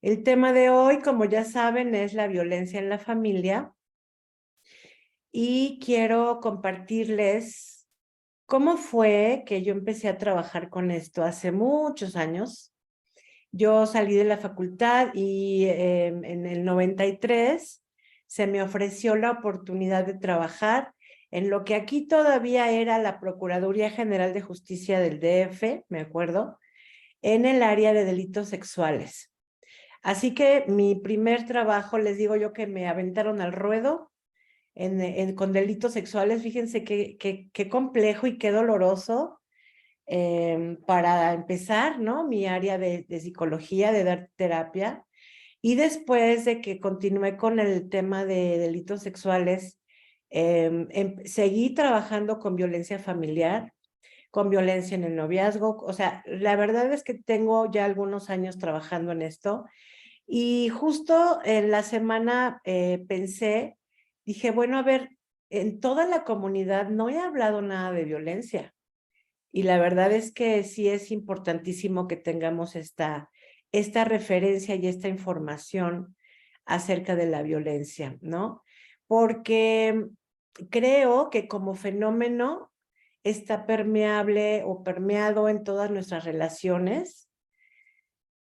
El tema de hoy, como ya saben, es la violencia en la familia y quiero compartirles cómo fue que yo empecé a trabajar con esto hace muchos años. Yo salí de la facultad y en el 93 se me ofreció la oportunidad de trabajar en lo que aquí todavía era la Procuraduría General de Justicia del DF, me acuerdo, en el área de delitos sexuales. Así que mi primer trabajo, les digo yo que me aventaron al ruedo con delitos sexuales. Fíjense qué complejo y qué doloroso para empezar, ¿no? Mi área de psicología, de dar terapia. Y después de que continué con el tema de delitos sexuales, seguí trabajando con violencia familiar, con violencia en el noviazgo. O sea, la verdad es que tengo ya algunos años trabajando en esto. Y justo en la semana dije, bueno, a ver, en toda la comunidad no he hablado nada de violencia. Y la verdad es que sí es importantísimo que tengamos esta referencia y esta información acerca de la violencia, ¿no? Porque creo que como fenómeno está permeable o permeado en todas nuestras relaciones.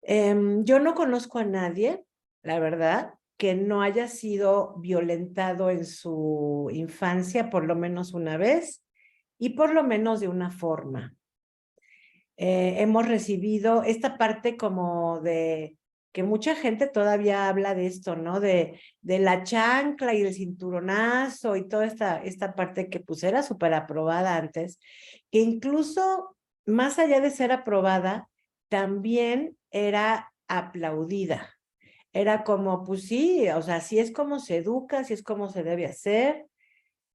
Yo no conozco a nadie, la verdad, que no haya sido violentado en su infancia por lo menos una vez y por lo menos de una forma. Hemos recibido esta parte como de que mucha gente todavía habla de esto, ¿no? De la chancla y el cinturonazo y toda esta parte que pues era súper aprobada antes, que incluso más allá de ser aprobada, también era aplaudida. Era como, pues sí, o sea, así es como se educa, así es como se debe hacer,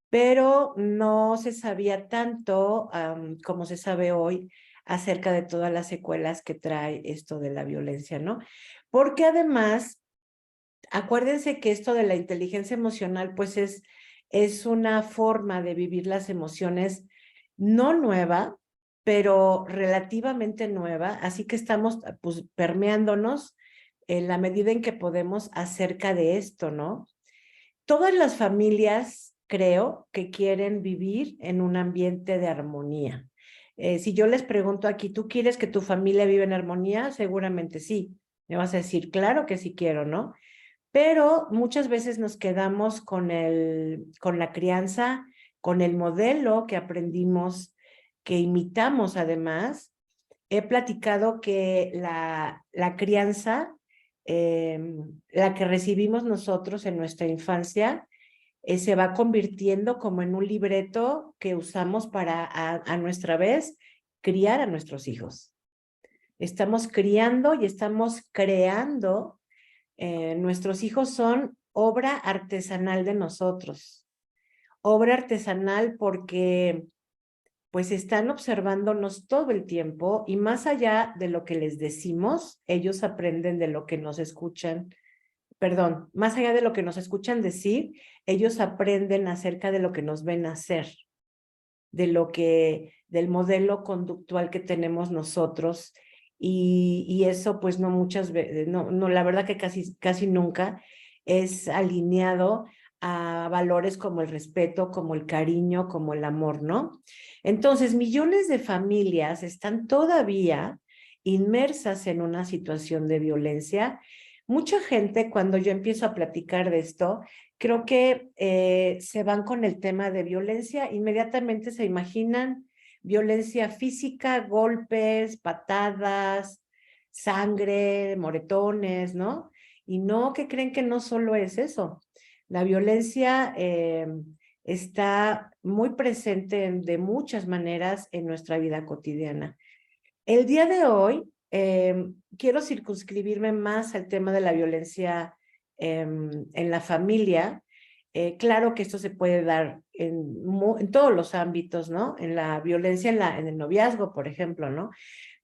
pero no se sabía tanto como se sabe hoy acerca de todas las secuelas que trae esto de la violencia, ¿no? Porque además, acuérdense que esto de la inteligencia emocional, pues es una forma de vivir las emociones no nueva, pero relativamente nueva, así que estamos pues permeándonos en la medida en que podemos acerca de esto, ¿no? Todas las familias creo que quieren vivir en un ambiente de armonía. Si yo les pregunto aquí, ¿tú quieres que tu familia viva en armonía? Seguramente sí. Me vas a decir, claro que sí quiero, ¿no? Pero muchas veces nos quedamos con la crianza, con el modelo que aprendimos, que imitamos además. He platicado que la crianza, la que recibimos nosotros en nuestra infancia, se va convirtiendo como en un libreto que usamos para, a nuestra vez, criar a nuestros hijos. Estamos criando y estamos creando. Nuestros hijos son obra artesanal de nosotros. Obra artesanal porque pues están observándonos todo el tiempo y más allá de lo que les decimos, ellos aprenden de lo que nos escuchan. Perdón, más allá de lo que nos escuchan decir, ellos aprenden acerca de lo que nos ven hacer, del modelo conductual que tenemos nosotros. Y eso pues no muchas veces, no, la verdad que casi nunca es alineado a valores como el respeto, como el cariño, como el amor, ¿no? Entonces, millones de familias están todavía inmersas en una situación de violencia. Mucha gente, cuando yo empiezo a platicar de esto, creo que se van con el tema de violencia, inmediatamente se imaginan violencia física, golpes, patadas, sangre, moretones, ¿no? Y no, que creen que no solo es eso. La violencia está muy presente de muchas maneras en nuestra vida cotidiana. El día de hoy quiero circunscribirme más al tema de la violencia en la familia. Claro que esto se puede dar en todos los ámbitos, ¿no? En la violencia en el noviazgo, por ejemplo, ¿no?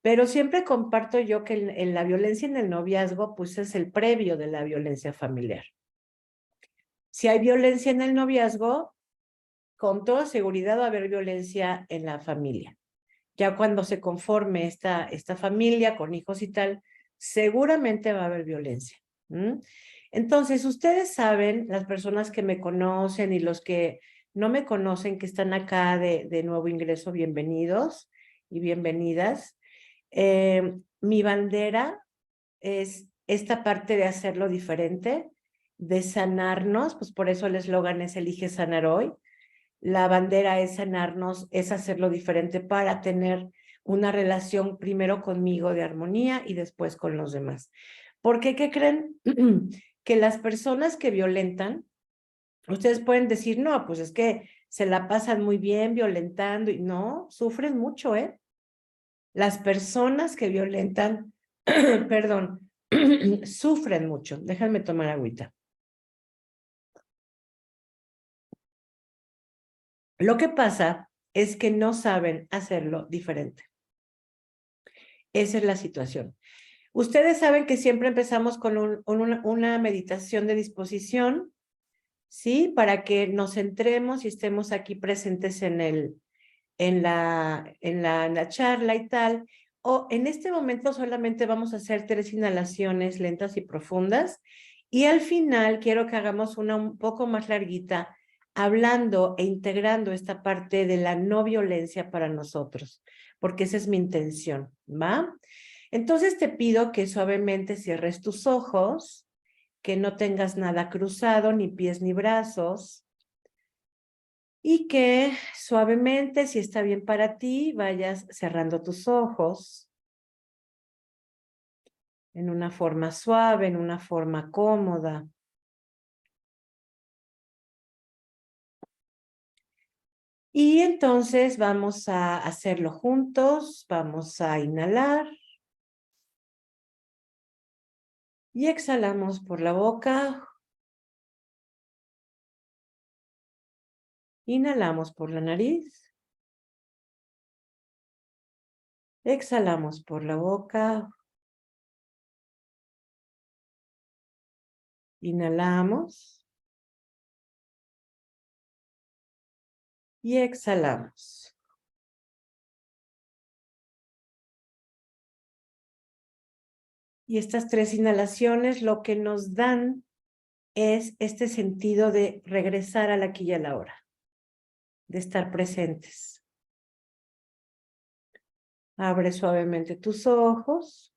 Pero siempre comparto yo que en la violencia en el noviazgo, pues es el previo de la violencia familiar. Si hay violencia en el noviazgo, con toda seguridad va a haber violencia en la familia. Ya cuando se conforme esta familia con hijos y tal, seguramente va a haber violencia. Entonces, ustedes saben, las personas que me conocen y los que no me conocen, que están acá de nuevo ingreso, bienvenidos y bienvenidas. Mi bandera es esta parte de hacerlo diferente, de sanarnos, pues por eso el eslogan es Elige sanar hoy. La bandera es sanarnos, es hacerlo diferente para tener una relación primero conmigo de armonía y después con los demás. Porque, ¿qué creen? Que las personas que violentan, ustedes pueden decir, no, pues es que se la pasan muy bien violentando, y no, sufren mucho, ¿eh? Las personas que violentan, perdón, sufren mucho. Déjenme tomar agüita. Lo que pasa es que no saben hacerlo diferente. Esa es la situación. Ustedes saben que siempre empezamos con una meditación de disposición, ¿sí? Para que nos centremos y estemos aquí presentes en la charla y tal. O en este momento solamente vamos a hacer 3 inhalaciones lentas y profundas. Y al final quiero que hagamos una un poco más larguita, hablando e integrando esta parte de la no violencia para nosotros, porque esa es mi intención, ¿va? Entonces te pido que suavemente cierres tus ojos, que no tengas nada cruzado, ni pies ni brazos, y que suavemente, si está bien para ti, vayas cerrando tus ojos en una forma suave, en una forma cómoda. Y entonces vamos a hacerlo juntos, vamos a inhalar y exhalamos por la boca. Inhalamos por la nariz. Exhalamos por la boca. Inhalamos. Y exhalamos. Y estas 3 inhalaciones lo que nos dan es este sentido de regresar al aquí y a la hora, de estar presentes. Abre suavemente tus ojos.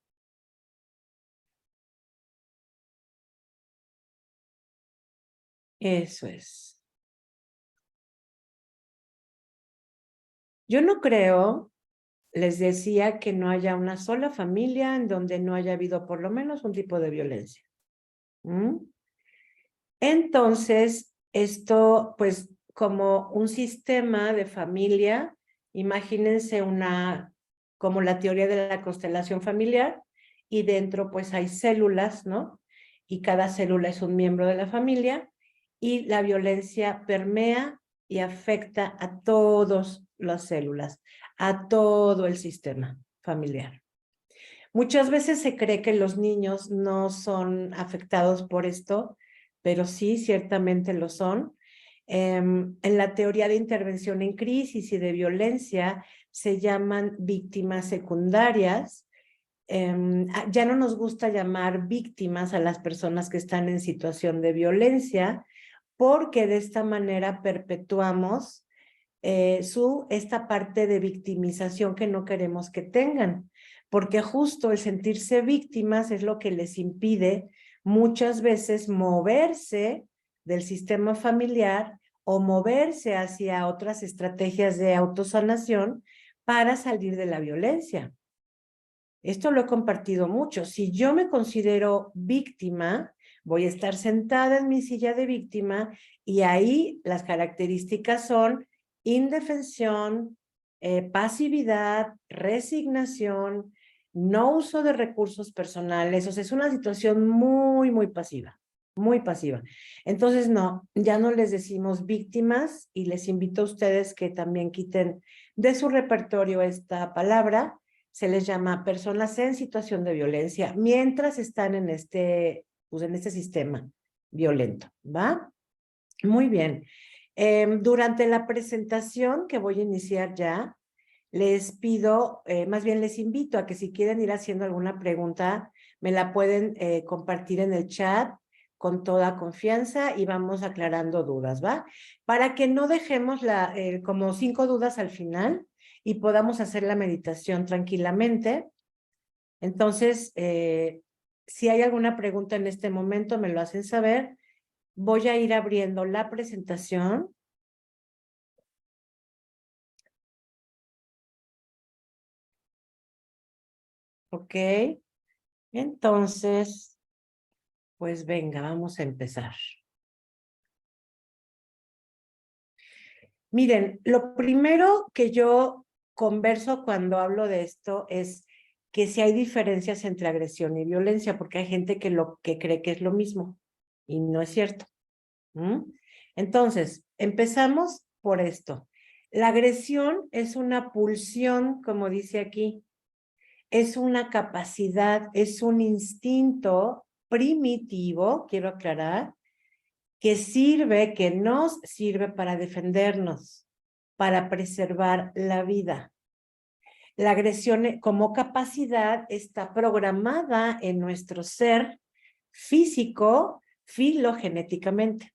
Eso es. Yo no creo, les decía, que no haya una sola familia en donde no haya habido por lo menos un tipo de violencia. Entonces, esto, pues, como un sistema de familia, imagínense como la teoría de la constelación familiar, y dentro, pues, hay células, ¿no? Y cada célula es un miembro de la familia, y la violencia permea y afecta a todas las células, a todo el sistema familiar. Muchas veces se cree que los niños no son afectados por esto, pero sí, ciertamente lo son. En la teoría de intervención en crisis y de violencia se llaman víctimas secundarias. Ya no nos gusta llamar víctimas a las personas que están en situación de violencia, porque de esta manera perpetuamos esta parte de victimización que no queremos que tengan, porque justo el sentirse víctimas es lo que les impide muchas veces moverse del sistema familiar o moverse hacia otras estrategias de autosanación para salir de la violencia. Esto lo he compartido mucho. Si yo me considero víctima, voy a estar sentada en mi silla de víctima y ahí las características son indefensión, pasividad, resignación, no uso de recursos personales. O sea, es una situación muy, muy pasiva, muy pasiva. Entonces, no, ya no les decimos víctimas y les invito a ustedes que también quiten de su repertorio esta palabra. Se les llama personas en situación de violencia mientras están en pues en este sistema violento, ¿va? Muy bien. Durante la presentación que voy a iniciar ya, les pido, más bien les invito a que si quieren ir haciendo alguna pregunta, me la pueden compartir en el chat con toda confianza y vamos aclarando dudas, ¿va? Para que no dejemos como 5 dudas al final y podamos hacer la meditación tranquilamente. Entonces, si hay alguna pregunta en este momento, me lo hacen saber. Voy a ir abriendo la presentación. Ok. Entonces, pues venga, vamos a empezar. Miren, lo primero que yo converso cuando hablo de esto es que si hay diferencias entre agresión y violencia, porque hay gente que cree que es lo mismo y no es cierto. Entonces, empezamos por esto. La agresión es una pulsión, como dice aquí, es una capacidad, es un instinto primitivo, quiero aclarar, que nos sirve para defendernos, para preservar la vida. La agresión como capacidad está programada en nuestro ser físico, filogenéticamente.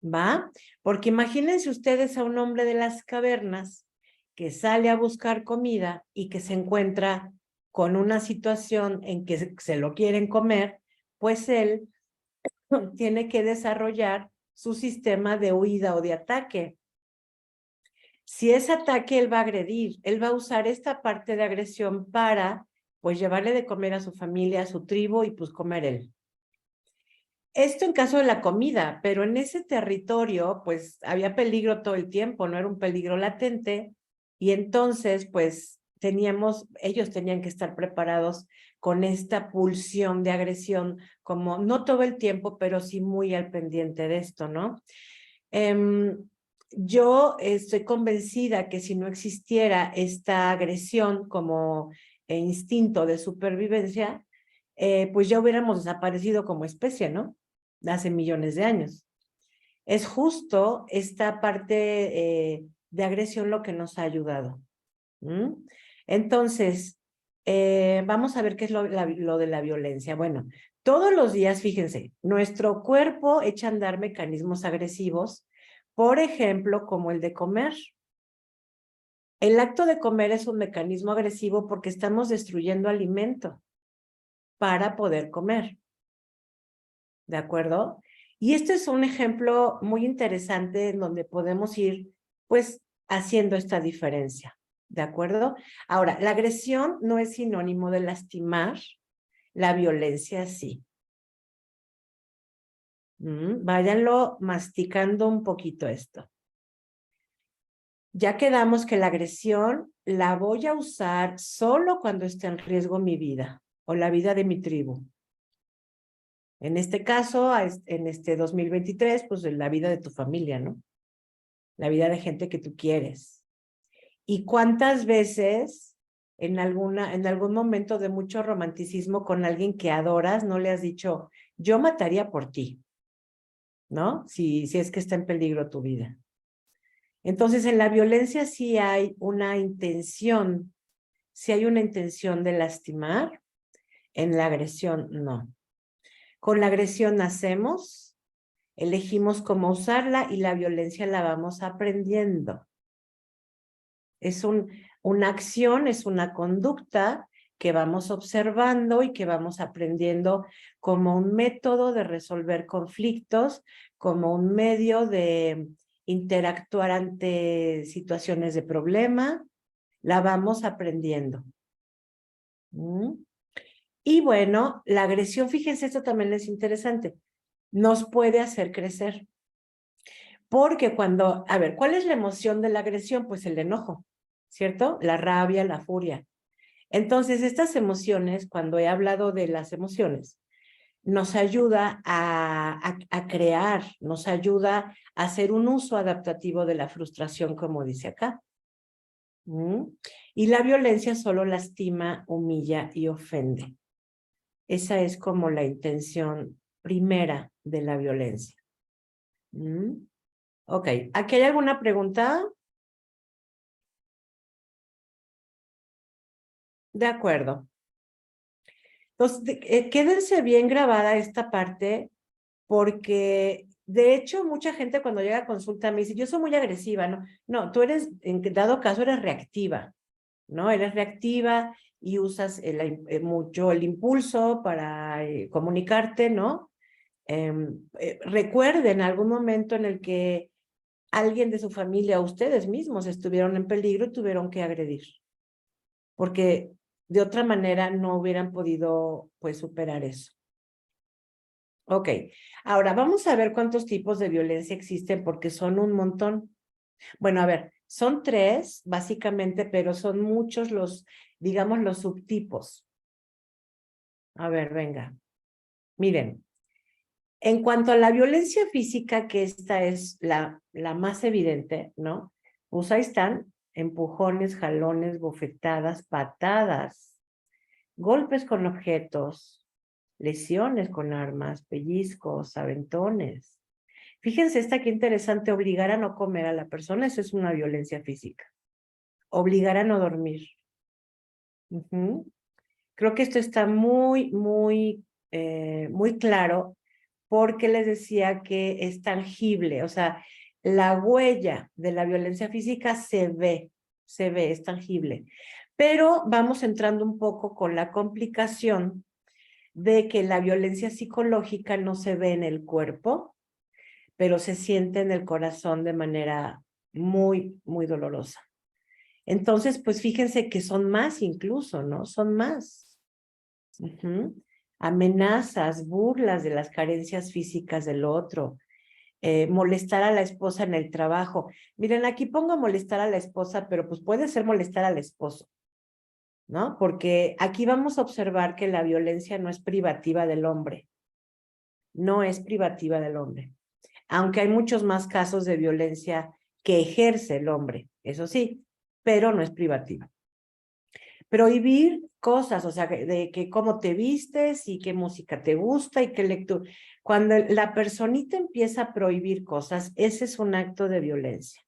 ¿Va? Porque imagínense ustedes a un hombre de las cavernas que sale a buscar comida y que se encuentra con una situación en que se lo quieren comer, pues él tiene que desarrollar su sistema de huida o de ataque. Si es ataque, él va a agredir, él va a usar esta parte de agresión para, pues, llevarle de comer a su familia, a su tribu y pues comer él. Esto en caso de la comida, pero en ese territorio, pues, había peligro todo el tiempo, no era un peligro latente, y entonces, pues, ellos tenían que estar preparados con esta pulsión de agresión, como no todo el tiempo, pero sí muy al pendiente de esto, ¿no? Yo estoy convencida que si no existiera esta agresión como instinto de supervivencia, pues ya hubiéramos desaparecido como especie, ¿no? De hace millones de años. Es justo esta parte de agresión lo que nos ha ayudado. Entonces, vamos a ver qué es lo de la violencia. Bueno, todos los días, fíjense, nuestro cuerpo echa a andar mecanismos agresivos, por ejemplo, como el de comer. El acto de comer es un mecanismo agresivo porque estamos destruyendo alimento para poder comer. ¿De acuerdo? Y este es un ejemplo muy interesante en donde podemos ir, pues, haciendo esta diferencia. ¿De acuerdo? Ahora, la agresión no es sinónimo de lastimar, la violencia sí. Váyanlo masticando un poquito esto. Ya quedamos que la agresión la voy a usar solo cuando esté en riesgo mi vida o la vida de mi tribu. En este caso, en este 2023, pues la vida de tu familia, ¿no? La vida de gente que tú quieres. ¿Y cuántas veces en algún momento de mucho romanticismo con alguien que adoras no le has dicho, yo mataría por ti, ¿no? Si es que está en peligro tu vida. Entonces, en la violencia sí hay una intención, de lastimar, en la agresión no. Con la agresión nacemos, elegimos cómo usarla y la violencia la vamos aprendiendo. Es una acción, es una conducta que vamos observando y que vamos aprendiendo como un método de resolver conflictos, como un medio de interactuar ante situaciones de problema, la vamos aprendiendo. Y bueno, la agresión, fíjense, esto también es interesante, nos puede hacer crecer. Porque a ver, ¿cuál es la emoción de la agresión? Pues el enojo, ¿cierto? La rabia, la furia. Entonces, estas emociones, cuando he hablado de las emociones, nos ayuda a crear, nos ayuda a hacer un uso adaptativo de la frustración, como dice acá. Y la violencia solo lastima, humilla y ofende. Esa es como la intención primera de la violencia. Ok, ¿aquí hay alguna pregunta? de acuerdo. Entonces, quédense bien grabada esta parte, porque de hecho mucha gente cuando llega a consulta me dice, yo soy muy agresiva, ¿no? No, tú eres, en dado caso, eres reactiva, ¿no? Eres reactiva y usas mucho el impulso para comunicarte, ¿no? Recuerden algún momento en el que alguien de su familia o ustedes mismos estuvieron en peligro y tuvieron que agredir, porque de otra manera no hubieran podido, pues, superar eso. Ok, ahora vamos a ver cuántos tipos de violencia existen porque son un montón. Bueno, a ver, son 3 básicamente, pero son muchos los, digamos, los subtipos. A ver, venga. Miren, en cuanto a la violencia física, que esta es la más evidente, ¿no? Pues ahí están empujones, jalones, bofetadas, patadas, golpes con objetos, lesiones con armas, pellizcos, aventones. Fíjense esta qué interesante, obligar a no comer a la persona, eso es una violencia física. Obligar a no dormir. Creo que esto está muy, muy, muy claro, porque les decía que es tangible, o sea, la huella de la violencia física se ve, es tangible. Pero vamos entrando un poco con la complicación de que la violencia psicológica no se ve en el cuerpo, pero se siente en el corazón de manera muy, muy dolorosa. Entonces, pues fíjense que son más incluso, ¿no? Son más. Amenazas, burlas de las carencias físicas del otro, molestar a la esposa en el trabajo. Miren, aquí pongo molestar a la esposa, pero pues puede ser molestar al esposo, ¿no? Porque aquí vamos a observar que la violencia no es privativa del hombre, no es privativa del hombre, aunque hay muchos más casos de violencia que ejerce el hombre, eso sí, pero no es privativa. Prohibir cosas, o sea, de que cómo te vistes y qué música te gusta y qué lectura. Cuando la personita empieza a prohibir cosas, ese es un acto de violencia.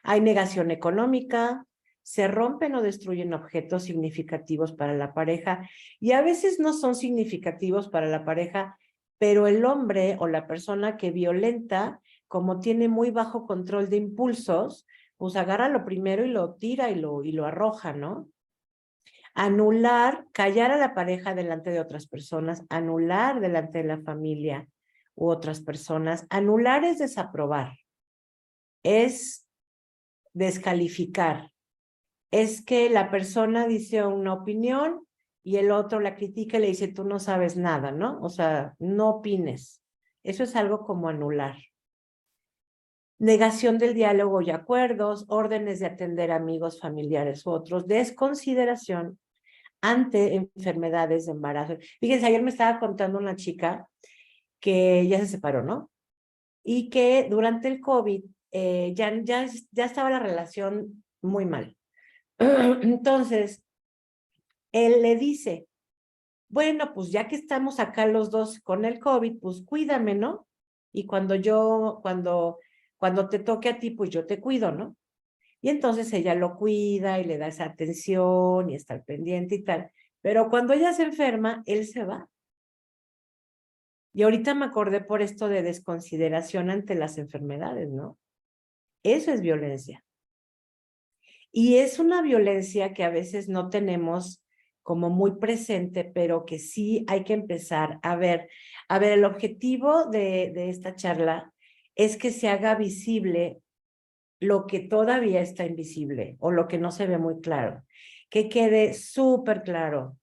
Hay negación económica, se rompen o destruyen objetos significativos para la pareja y a veces no son significativos para la pareja, pero el hombre o la persona que violenta, como tiene muy bajo control de impulsos, pues agarra lo primero y lo tira y lo arroja, ¿no? Anular, callar a la pareja delante de otras personas, anular delante de la familia u otras personas. Anular es desaprobar, es descalificar. Es que la persona dice una opinión y el otro la critica y le dice, tú no sabes nada, ¿no? O sea, no opines. Eso es algo como anular. Negación del diálogo y acuerdos, órdenes de atender a amigos, familiares u otros, desconsideración ante enfermedades de embarazo. Fíjense, ayer me estaba contando una chica que ya se separó, ¿no? Y que durante el COVID ya estaba la relación muy mal. Entonces, él le dice, bueno, pues ya que estamos acá los dos con el COVID, pues cuídame, ¿no? Y cuando te toque a ti, pues yo te cuido, ¿no? Y entonces ella lo cuida y le da esa atención y está al pendiente y tal. Pero cuando ella se enferma, él se va. Y ahorita me acordé por esto de desconsideración ante las enfermedades, ¿no? Eso es violencia. Y es una violencia que a veces no tenemos como muy presente, pero que sí hay que empezar a ver. A ver, el objetivo de esta charla es que se haga visible lo que todavía está invisible o lo que no se ve muy claro. Que quede súper claro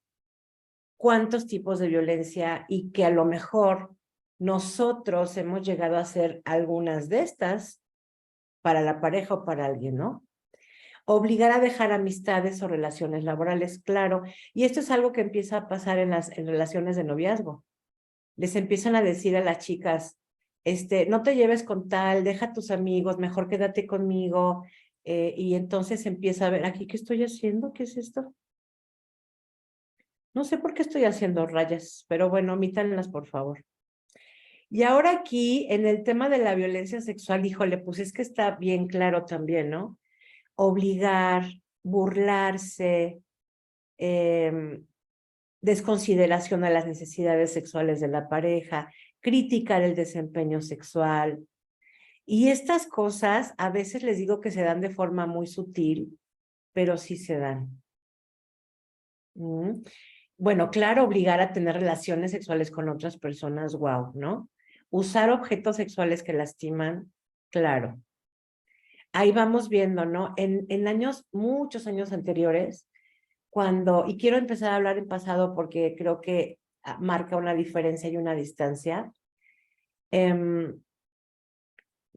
cuántos tipos de violencia y que a lo mejor nosotros hemos llegado a hacer algunas de estas para la pareja o para alguien, ¿no? Obligar a dejar amistades o relaciones laborales, claro. Y esto es algo que empieza a pasar en relaciones de noviazgo. Les empiezan a decir a las chicas, no te lleves con tal, deja a tus amigos, mejor quédate conmigo. Y entonces empieza a ver, ¿aquí qué estoy haciendo? ¿Qué es esto? No sé por qué estoy haciendo rayas, pero bueno, omítanlas, por favor. Y ahora aquí, en el tema de la violencia sexual, híjole, pues es que está bien claro también, ¿no? Obligar, burlarse, desconsideración a las necesidades sexuales de la pareja, criticar el desempeño sexual. Y estas cosas a veces les digo que se dan de forma muy sutil, pero sí se dan. Bueno, claro, obligar a tener relaciones sexuales con otras personas, wow, ¿no? Usar objetos sexuales que lastiman, claro. Ahí vamos viendo, ¿no? En años, muchos años anteriores, y quiero empezar a hablar en pasado porque creo que marca una diferencia y una distancia,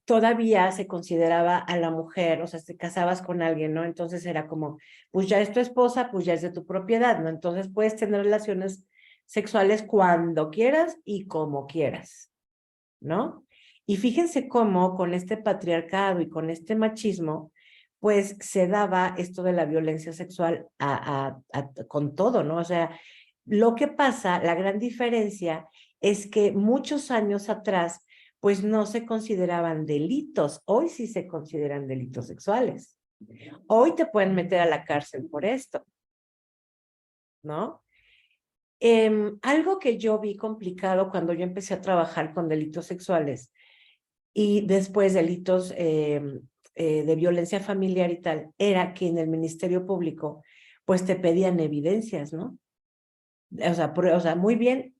todavía se consideraba a la mujer, o sea, te casabas con alguien, ¿no? Entonces era como, pues ya es tu esposa, pues ya es de tu propiedad, ¿no? Entonces puedes tener relaciones sexuales cuando quieras y como quieras, ¿no? Y fíjense cómo con este patriarcado y con este machismo, pues se daba esto de la violencia sexual con todo, ¿no? O sea, lo que pasa, la gran diferencia es que muchos años atrás, pues no se consideraban delitos. Hoy sí se consideran delitos sexuales. Hoy te pueden meter a la cárcel por esto, ¿no? Algo que yo vi complicado cuando yo empecé a trabajar con delitos sexuales y después delitos de violencia familiar y tal, era que en el Ministerio Público, pues te pedían evidencias, ¿no? O sea, muy bien,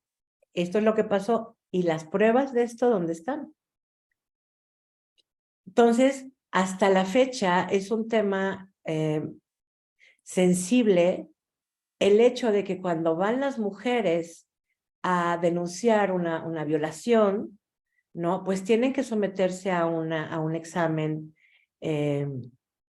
esto es lo que pasó, ¿y las pruebas de esto dónde están? Entonces, hasta la fecha es un tema sensible el hecho de que cuando van las mujeres a denunciar una violación, ¿no? Pues tienen que someterse a un examen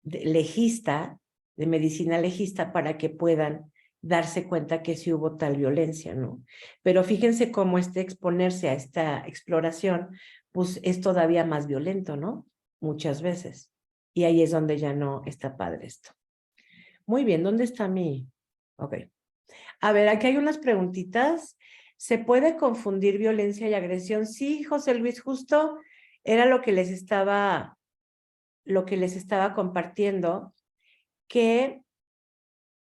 legista, de medicina legista, para que puedan darse cuenta que sí hubo tal violencia, ¿no? Pero fíjense cómo exponerse a esta exploración, pues es todavía más violento, ¿no? Muchas veces. Y ahí es donde ya no está padre esto. Muy bien, ¿dónde está mi...? Ok. A ver, aquí hay unas preguntitas. ¿Se puede confundir violencia y agresión? Sí, José Luis, justo era lo que les estaba compartiendo, que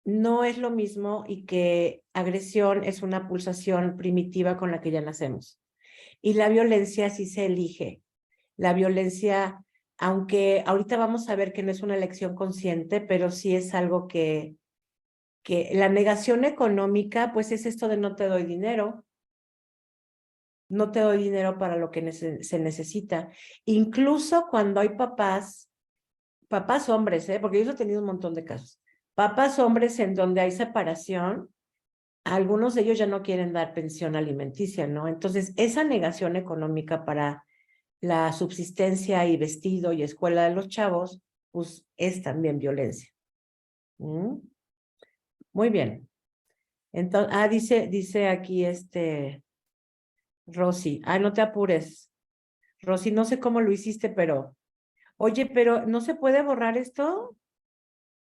no es lo mismo y que agresión es una pulsación primitiva con la que ya nacemos. Y la violencia sí se elige. La violencia, aunque ahorita vamos a ver que no es una elección consciente, pero sí es algo que la negación económica, pues es esto de no te doy dinero, no te doy dinero para lo que se necesita. Incluso cuando hay papás hombres, porque yo he tenido un montón de casos, papás hombres en donde hay separación, algunos de ellos ya no quieren dar pensión alimenticia, ¿no? Entonces, esa negación económica para la subsistencia y vestido y escuela de los chavos, pues es también violencia. Muy bien. Entonces, dice aquí Rosy, no te apures. Rosy, no sé cómo lo hiciste, pero, oye, pero ¿no se puede borrar esto?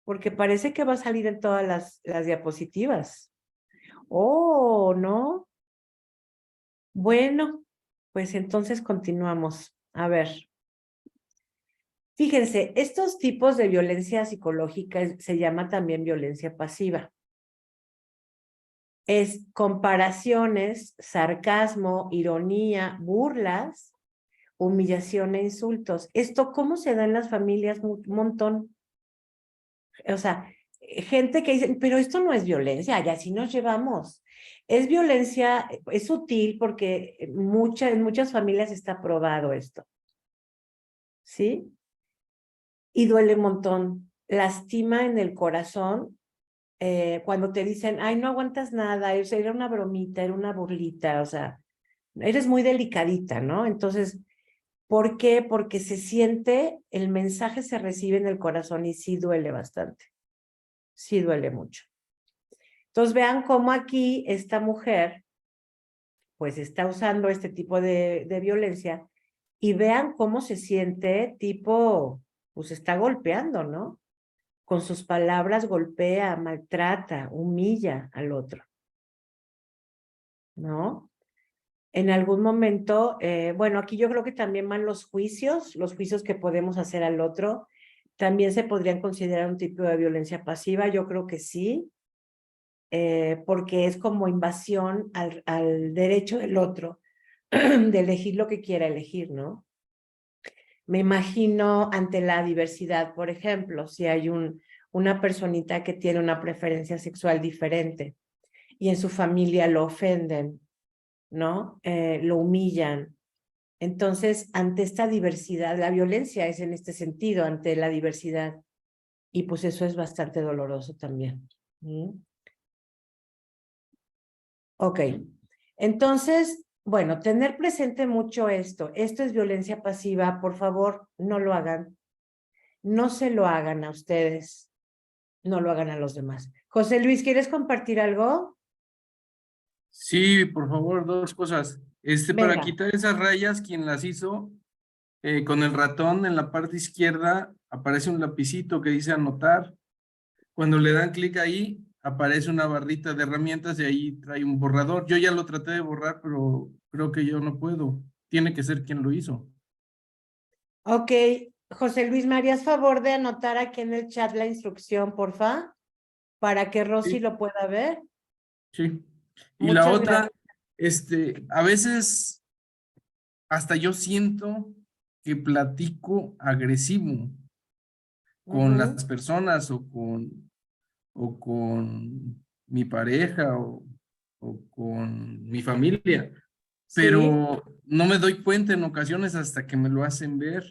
Porque parece que va a salir en todas las diapositivas. Oh, ¿no? Bueno, pues entonces continuamos. A ver, fíjense, estos tipos de violencia psicológica se llama también violencia pasiva. Es comparaciones, sarcasmo, ironía, burlas, humillación e insultos. ¿Esto cómo se da en las familias? Un montón. O sea, gente que dice, pero esto no es violencia, ya así nos llevamos. Es violencia, es sutil porque en muchas familias está probado esto, ¿sí? Y duele un montón, lastima en el corazón cuando te dicen, ay, no aguantas nada, era una bromita, era una burlita, o sea, eres muy delicadita, ¿no? Entonces, ¿por qué? Porque se siente, el mensaje se recibe en el corazón y sí duele bastante, sí duele mucho. Entonces vean cómo aquí esta mujer pues está usando este tipo de violencia y vean cómo se siente tipo, pues está golpeando, ¿no? Con sus palabras golpea, maltrata, humilla al otro, ¿no? En algún momento, bueno, aquí yo creo que también van los juicios que podemos hacer al otro, también se podrían considerar un tipo de violencia pasiva, yo creo que sí, porque es como invasión al derecho del otro de elegir lo que quiera elegir, ¿no? Me imagino ante la diversidad, por ejemplo, si hay una personita que tiene una preferencia sexual diferente y en su familia lo ofenden, ¿no? Lo humillan. Entonces, ante esta diversidad, la violencia es en este sentido, ante la diversidad. Y pues eso es bastante doloroso también. ¿Mm? Ok. Entonces, bueno, tener presente mucho esto. Esto es violencia pasiva. Por favor, no lo hagan. No se lo hagan a ustedes. No lo hagan a los demás. José Luis, ¿quieres compartir algo? Sí, por favor, dos cosas. Para Venga. quitar esas rayas, quien las hizo, con el ratón en la parte izquierda aparece un lapicito que dice anotar. Cuando le dan clic ahí, aparece una barrita de herramientas y ahí trae un borrador. Yo ya lo traté de borrar, pero creo que yo no puedo. Tiene que ser quien lo hizo. Ok. José Luis, ¿me harías favor de anotar aquí en el chat la instrucción, porfa? Para que Rosy Sí, lo pueda ver. sí. Y la Muchas otra, gracias. a veces hasta yo siento que platico agresivo con Ujú. las personas o con mi pareja o con mi familia, Sí. pero no me doy cuenta en ocasiones hasta que me lo hacen ver.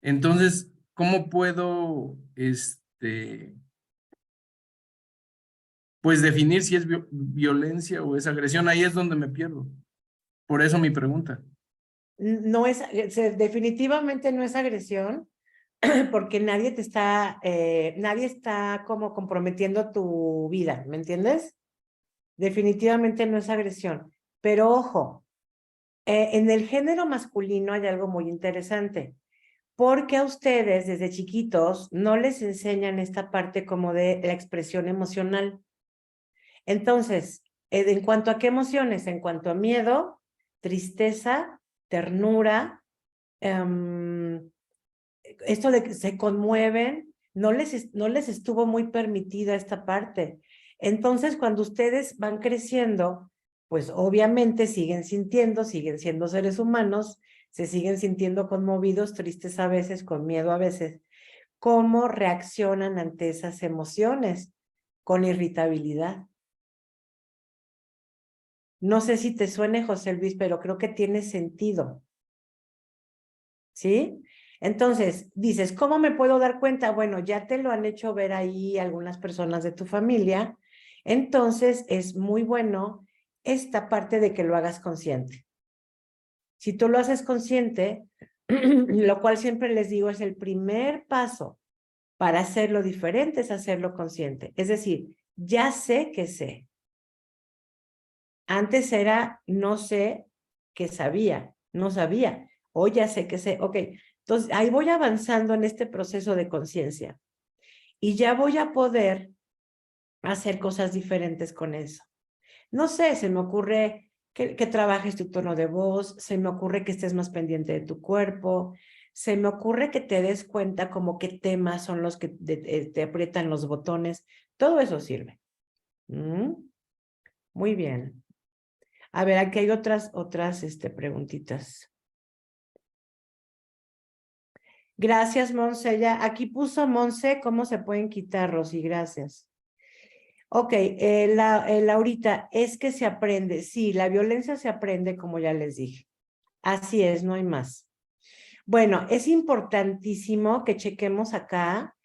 Entonces, ¿cómo puedo, pues definir si es violencia o es agresión? Ahí es donde me pierdo. Por eso mi pregunta. No es, definitivamente no es agresión, porque nadie está como comprometiendo tu vida, ¿me entiendes? Definitivamente no es agresión. Pero ojo, en el género masculino hay algo muy interesante, porque a ustedes desde chiquitos no les enseñan esta parte como de la expresión emocional. Entonces, en cuanto a qué emociones, en cuanto a miedo, tristeza, ternura, esto de que se conmueven, no les estuvo muy permitida esta parte. Entonces, cuando ustedes van creciendo, pues obviamente siguen sintiendo, siguen siendo seres humanos, se siguen sintiendo conmovidos, tristes a veces, con miedo a veces. ¿Cómo reaccionan ante esas emociones? Con irritabilidad. No sé si te suene, José Luis, pero creo que tiene sentido. ¿Sí? Entonces, dices, ¿cómo me puedo dar cuenta? Bueno, ya te lo han hecho ver ahí algunas personas de tu familia. Entonces, es muy bueno esta parte de que lo hagas consciente. Si tú lo haces consciente, lo cual siempre les digo es el primer paso para hacerlo diferente, es hacerlo consciente. Es decir, ya sé que sé. Antes era no sé que sabía, no sabía. Hoy ya sé que sé. Ok, entonces ahí voy avanzando en este proceso de conciencia y ya voy a poder hacer cosas diferentes con eso. No sé, se me ocurre que trabajes tu tono de voz, se me ocurre que estés más pendiente de tu cuerpo, se me ocurre que te des cuenta como qué temas son los que te aprietan los botones. Todo eso sirve. ¿Mm? Muy bien. A ver, aquí hay otras preguntitas. Gracias, Monse. Ya, aquí puso Monse cómo se pueden quitar, Rosy. Gracias. Ok, Laurita, es que se aprende. Sí, la violencia se aprende, como ya les dije. Así es, no hay más. Bueno, es importantísimo que chequemos acá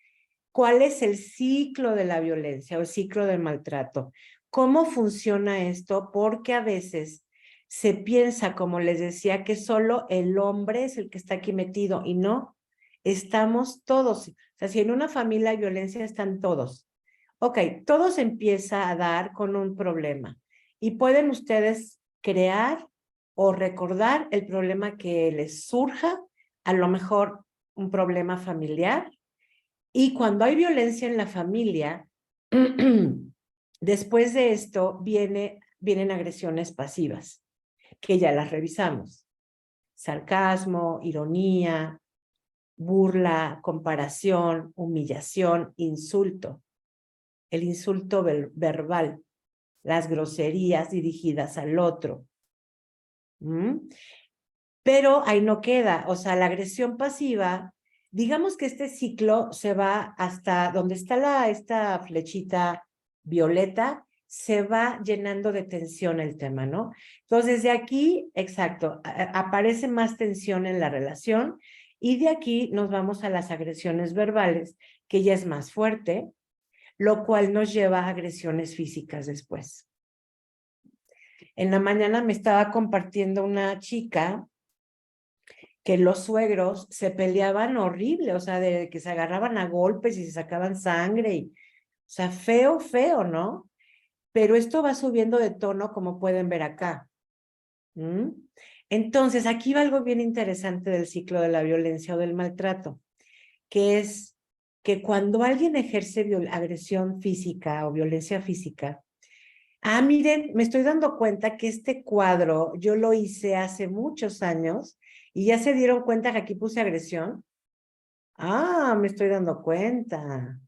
cuál es el ciclo de la violencia o el ciclo del maltrato. ¿Cómo funciona esto? Porque a veces se piensa, como les decía, que solo el hombre es el que está aquí metido y no, estamos todos. O sea, si en una familia hay violencia, están todos. Ok, todo se empieza a dar con un problema y pueden ustedes crear o recordar el problema que les surja, a lo mejor un problema familiar, y cuando hay violencia en la familia, después de esto vienen agresiones pasivas, que ya las revisamos. Sarcasmo, ironía, burla, comparación, humillación, insulto. el insulto verbal, las groserías dirigidas al otro. Pero ahí no queda, o sea, la agresión pasiva, digamos que este ciclo se va hasta donde está esta flechita violeta, se va llenando de tensión el tema, ¿no? Entonces, de aquí, exacto, aparece más tensión en la relación y de aquí nos vamos a las agresiones verbales, que ya es más fuerte, lo cual nos lleva a agresiones físicas después. En la mañana me estaba compartiendo una chica que los suegros se peleaban horrible, o sea, de que se agarraban a golpes y se sacaban sangre, o sea, feo, feo, ¿no? Pero esto va subiendo de tono, como pueden ver acá. Entonces, aquí va algo bien interesante del ciclo de la violencia o del maltrato, que es que cuando alguien ejerce agresión física o violencia física, miren, me estoy dando cuenta que este cuadro yo lo hice hace muchos años y ya se dieron cuenta que aquí puse agresión. Me estoy dando cuenta.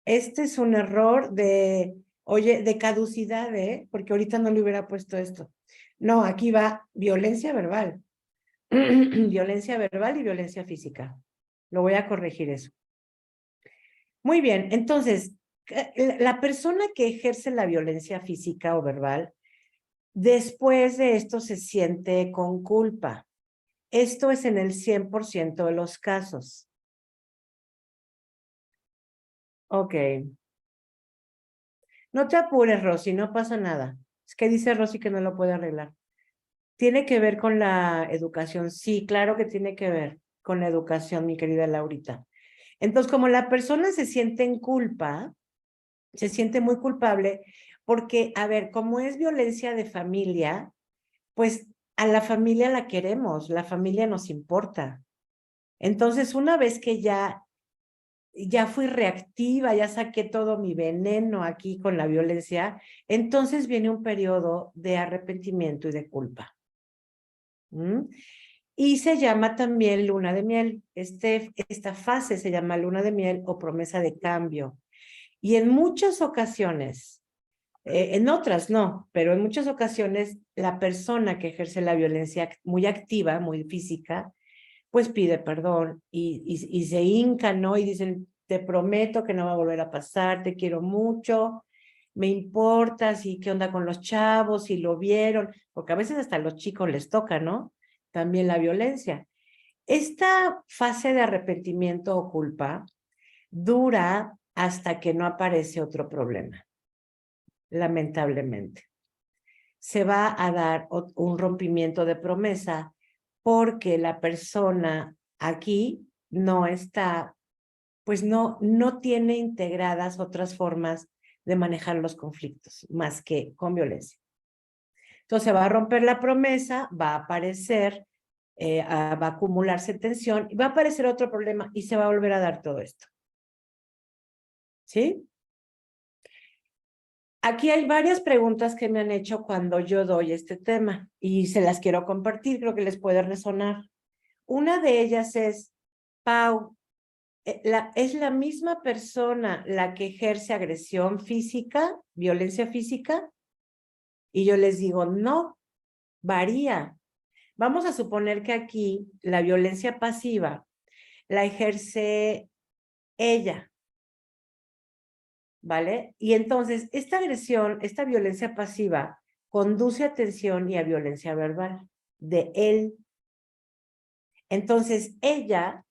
Este es un error de caducidad, ¿eh? Porque ahorita no le hubiera puesto esto. No, aquí va violencia verbal. Violencia verbal y violencia física. Lo voy a corregir eso. Muy bien, entonces, la persona que ejerce la violencia física o verbal, después de esto se siente con culpa. Esto es en el 100% de los casos. Ok. No te apures, Rosy, no pasa nada. Es que dice Rosy que no lo puede arreglar. ¿Tiene que ver con la educación? Sí, claro que tiene que ver con la educación, mi querida Laurita. Entonces, como la persona se siente en culpa, se siente muy culpable, porque, a ver, como es violencia de familia, pues a la familia la queremos, la familia nos importa. Entonces, una vez que ya fui reactiva, ya saqué todo mi veneno aquí con la violencia, entonces viene un periodo de arrepentimiento y de culpa. Y se llama también luna de miel. Esta fase se llama luna de miel o promesa de cambio. Y en muchas ocasiones, en otras no, pero en muchas ocasiones la persona que ejerce la violencia muy activa, muy física, pues pide perdón y se hincan, ¿no? Y dicen, te prometo que no va a volver a pasar, te quiero mucho, me importa, sí, qué onda con los chavos, si lo vieron, porque a veces hasta a los chicos les toca, ¿no? También la violencia. Esta fase de arrepentimiento o culpa dura hasta que no aparece otro problema, lamentablemente. Se va a dar un rompimiento de promesa porque la persona aquí no está, pues no tiene integradas otras formas de manejar los conflictos, más que con violencia. Entonces va a romper la promesa, va a aparecer, va a acumularse tensión, y va a aparecer otro problema y se va a volver a dar todo esto. ¿Sí? Aquí hay varias preguntas que me han hecho cuando yo doy este tema y se las quiero compartir, creo que les puede resonar. Una de ellas es, Pau, ¿es la misma persona la que ejerce agresión física, violencia física? Y yo les digo, no, varía. Vamos a suponer que aquí la violencia pasiva la ejerce ella, ¿vale? Y entonces esta agresión, esta violencia pasiva conduce a tensión y a violencia verbal de él. Entonces ella,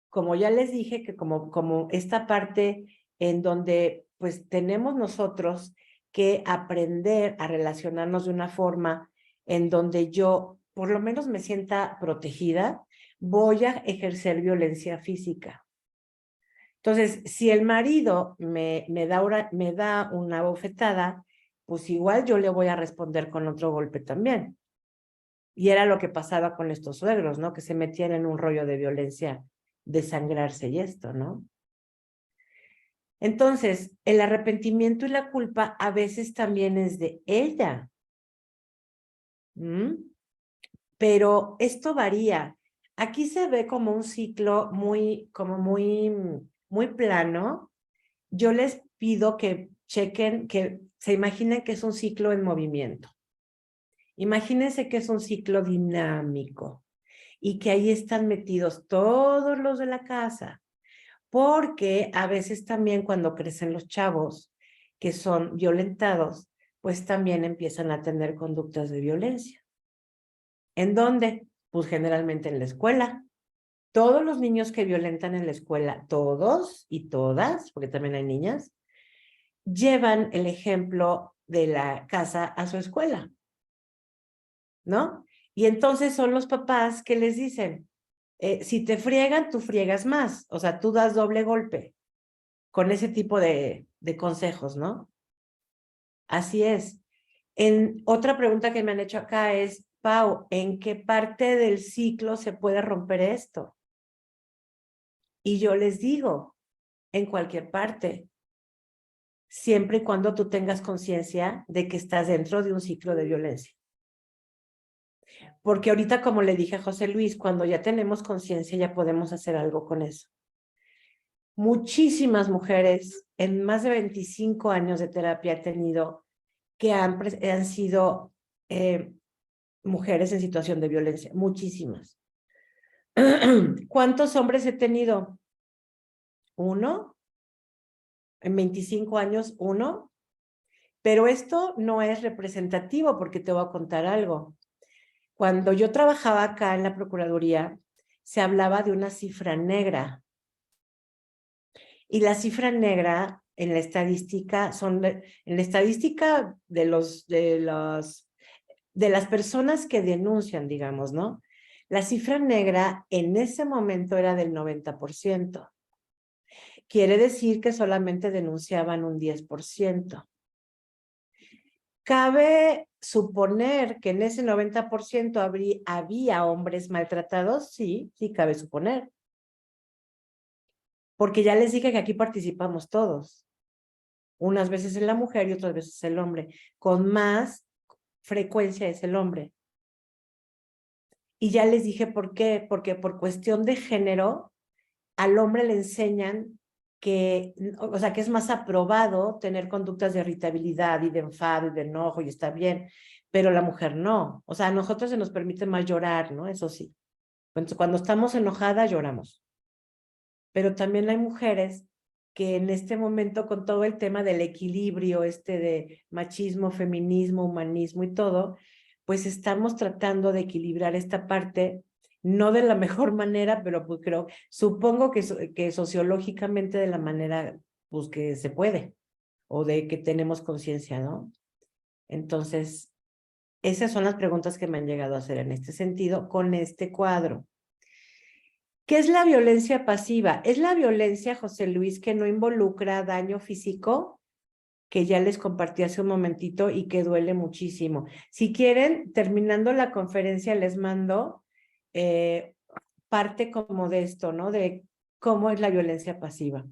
como ya les dije, que como esta parte en donde pues tenemos nosotros que aprender a relacionarnos de una forma en donde yo por lo menos me sienta protegida, voy a ejercer violencia física. Entonces, si el marido me da una bofetada, pues igual yo le voy a responder con otro golpe también. Y era lo que pasaba con estos suegros, ¿no? Que se metían en un rollo de violencia, de sangrarse y esto, ¿no? Entonces, el arrepentimiento y la culpa a veces también es de ella. Pero esto varía. Aquí se ve como un ciclo muy plano. Yo les pido que chequen, que se imaginen que es un ciclo en movimiento. Imagínense que es un ciclo dinámico y que ahí están metidos todos los de la casa, porque a veces también cuando crecen los chavos que son violentados, pues también empiezan a tener conductas de violencia. ¿En dónde? Pues generalmente en la escuela. Todos los niños que violentan en la escuela, todos y todas, porque también hay niñas, llevan el ejemplo de la casa a su escuela, ¿no? Y entonces son los papás que les dicen, si te friegan, tú friegas más, o sea, tú das doble golpe con ese tipo de consejos, ¿no? Así es. Otra pregunta que me han hecho acá es, Pau, ¿en qué parte del ciclo se puede romper esto? Y yo les digo, en cualquier parte, siempre y cuando tú tengas conciencia de que estás dentro de un ciclo de violencia. Porque ahorita, como le dije a José Luis, cuando ya tenemos conciencia ya podemos hacer algo con eso. Muchísimas mujeres en más de 25 años de terapia he tenido que han sido mujeres en situación de violencia, muchísimas. ¿Cuántos hombres he tenido? Uno. En 25 años, uno. Pero esto no es representativo porque te voy a contar algo. Cuando yo trabajaba acá en la Procuraduría, se hablaba de una cifra negra. Y la cifra negra en la estadística en la estadística de las personas que denuncian, digamos, ¿no? La cifra negra en ese momento era del 90%. Quiere decir que solamente denunciaban un 10%. ¿Cabe suponer que en ese 90% había hombres maltratados? Sí, sí cabe suponer. Porque ya les dije que aquí participamos todos. Unas veces es la mujer y otras veces es el hombre. Con más frecuencia es el hombre. Y ya les dije por qué. Porque por cuestión de género, al hombre le enseñan que, o sea, que es más aprobado tener conductas de irritabilidad y de enfado y de enojo y está bien, pero la mujer no. O sea, a nosotros se nos permite más llorar, ¿no? Eso sí. Entonces, cuando estamos enojadas, lloramos. Pero también hay mujeres que en este momento, con todo el tema del equilibrio, de machismo, feminismo, humanismo y todo, pues estamos tratando de equilibrar esta parte, no de la mejor manera, pero pues supongo que sociológicamente de la manera pues que se puede, o de que tenemos conciencia, ¿no? Entonces, esas son las preguntas que me han llegado a hacer en este sentido con este cuadro. ¿Qué es la violencia pasiva? Es la violencia, José Luis, que no involucra daño físico, que ya les compartí hace un momentito y que duele muchísimo. Si quieren, terminando la conferencia, les mando parte como de esto, ¿no? De cómo es la violencia pasiva.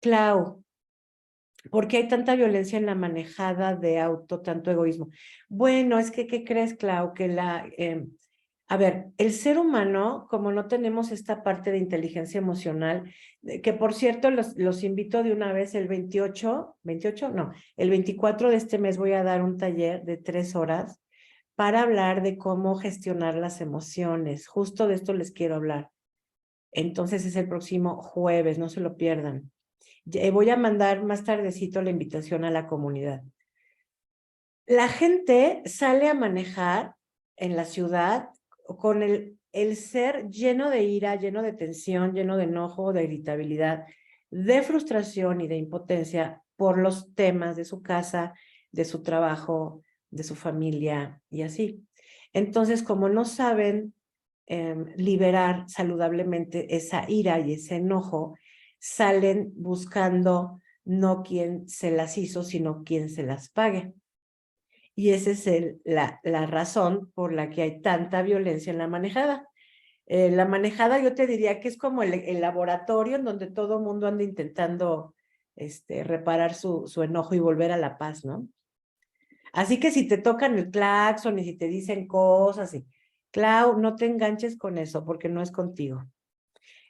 Clau, ¿por qué hay tanta violencia en la manejada de auto, tanto egoísmo? Bueno, es que, ¿qué crees, Clau? Que a ver, el ser humano, como no tenemos esta parte de inteligencia emocional, que por cierto los invito de una vez el 28, no, el 24 de este mes voy a dar un taller de 3 horas para hablar de cómo gestionar las emociones. Justo de esto les quiero hablar. Entonces es el próximo jueves, no se lo pierdan. Voy a mandar más tardecito la invitación a la comunidad. La gente sale a manejar en la ciudad con el ser lleno de ira, lleno de tensión, lleno de enojo, de irritabilidad, de frustración y de impotencia por los temas de su casa, de su trabajo, de su familia y así. Entonces, como no saben liberar saludablemente esa ira y ese enojo, salen buscando no quien se las hizo, sino quien se las pague. Y esa es la razón por la que hay tanta violencia en la manejada. La manejada yo te diría que es como el laboratorio en donde todo mundo anda intentando reparar su enojo y volver a la paz, ¿no? Así que si te tocan el claxon y si te dicen cosas, Clau, no te enganches con eso porque no es contigo.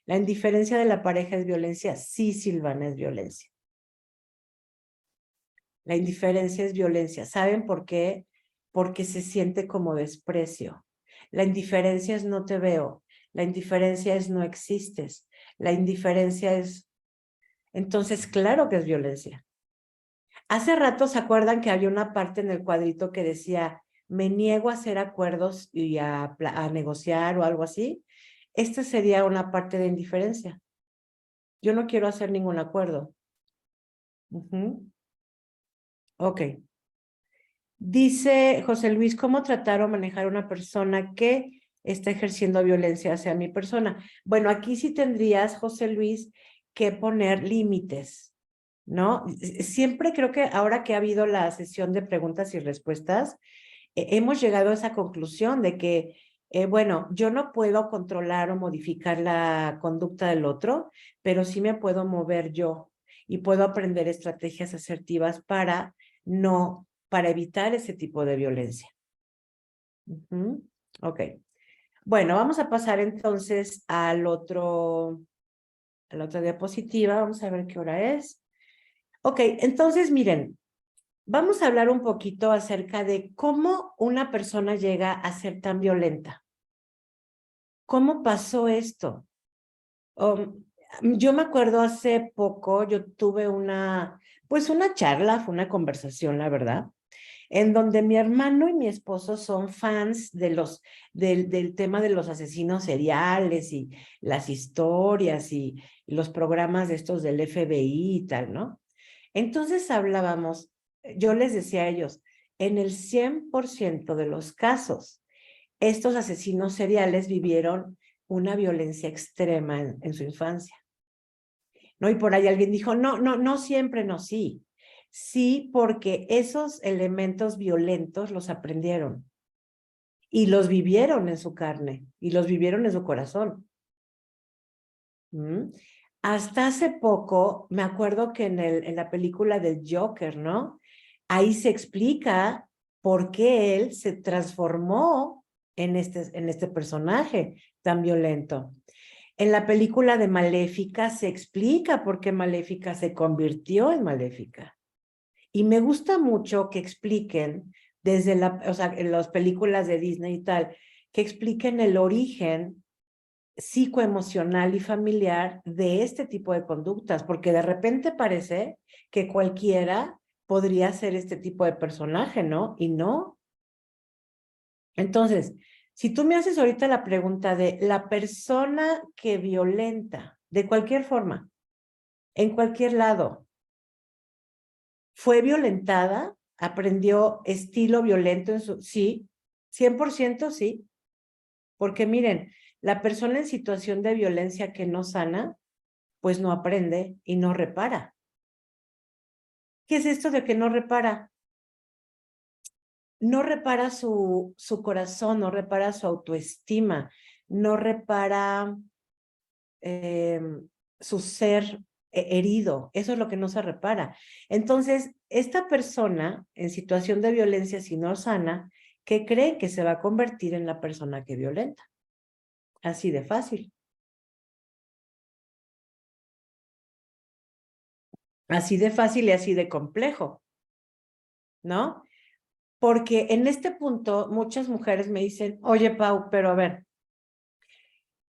La indiferencia de la pareja es violencia, sí, Silvana, es violencia. La indiferencia es violencia. ¿Saben por qué? Porque se siente como desprecio. La indiferencia es no te veo. La indiferencia es no existes. La indiferencia es... Entonces, claro que es violencia. Hace rato se acuerdan que había una parte en el cuadrito que decía, me niego a hacer acuerdos y a negociar o algo así. Esta sería una parte de indiferencia. Yo no quiero hacer ningún acuerdo. Ok. Dice José Luis, ¿cómo tratar o manejar a una persona que está ejerciendo violencia hacia mi persona? Bueno, aquí sí tendrías, José Luis, que poner límites, ¿no? Siempre creo que ahora que ha habido la sesión de preguntas y respuestas, hemos llegado a esa conclusión de que, bueno, yo no puedo controlar o modificar la conducta del otro, pero sí me puedo mover yo y puedo aprender estrategias asertivas para evitar ese tipo de violencia. Ok. Bueno, vamos a pasar entonces a la otra diapositiva. Vamos a ver qué hora es. Ok, entonces miren, vamos a hablar un poquito acerca de cómo una persona llega a ser tan violenta. ¿Cómo pasó esto? Yo me acuerdo hace poco, yo tuve pues una charla, fue una conversación, la verdad, en donde mi hermano y mi esposo son fans del tema de los asesinos seriales y las historias y los programas de estos del FBI y tal, ¿no? Entonces hablábamos, yo les decía a ellos, en el 100% de los casos, estos asesinos seriales vivieron una violencia extrema en su infancia, ¿no? Y por ahí alguien dijo, no siempre, no, sí. Sí, porque esos elementos violentos los aprendieron y los vivieron en su carne y los vivieron en su corazón. ¿Mm? Hasta hace poco, me acuerdo que en la película del Joker, ¿no? Ahí se explica por qué él se transformó en este personaje tan violento. En la película de Maléfica se explica por qué Maléfica se convirtió en Maléfica. Y me gusta mucho que expliquen o sea, en las películas de Disney y tal, que expliquen el origen psicoemocional y familiar de este tipo de conductas, porque de repente parece que cualquiera podría ser este tipo de personaje, ¿no? Y no. Entonces, si tú me haces ahorita la pregunta de la persona que violenta, de cualquier forma, en cualquier lado, ¿fue violentada? ¿Aprendió estilo violento en su...? Sí, 100% sí. Porque miren, la persona en situación de violencia que no sana, pues no aprende y no repara. ¿Qué es esto de que no repara? No repara su corazón, no repara su autoestima, no repara su ser herido. Eso es lo que no se repara. Entonces, esta persona en situación de violencia, si no sana, ¿qué cree? Que se va a convertir en la persona que violenta. Así de fácil. Así de fácil y así de complejo, ¿no? Porque en este punto muchas mujeres me dicen, oye, Pau, pero a ver,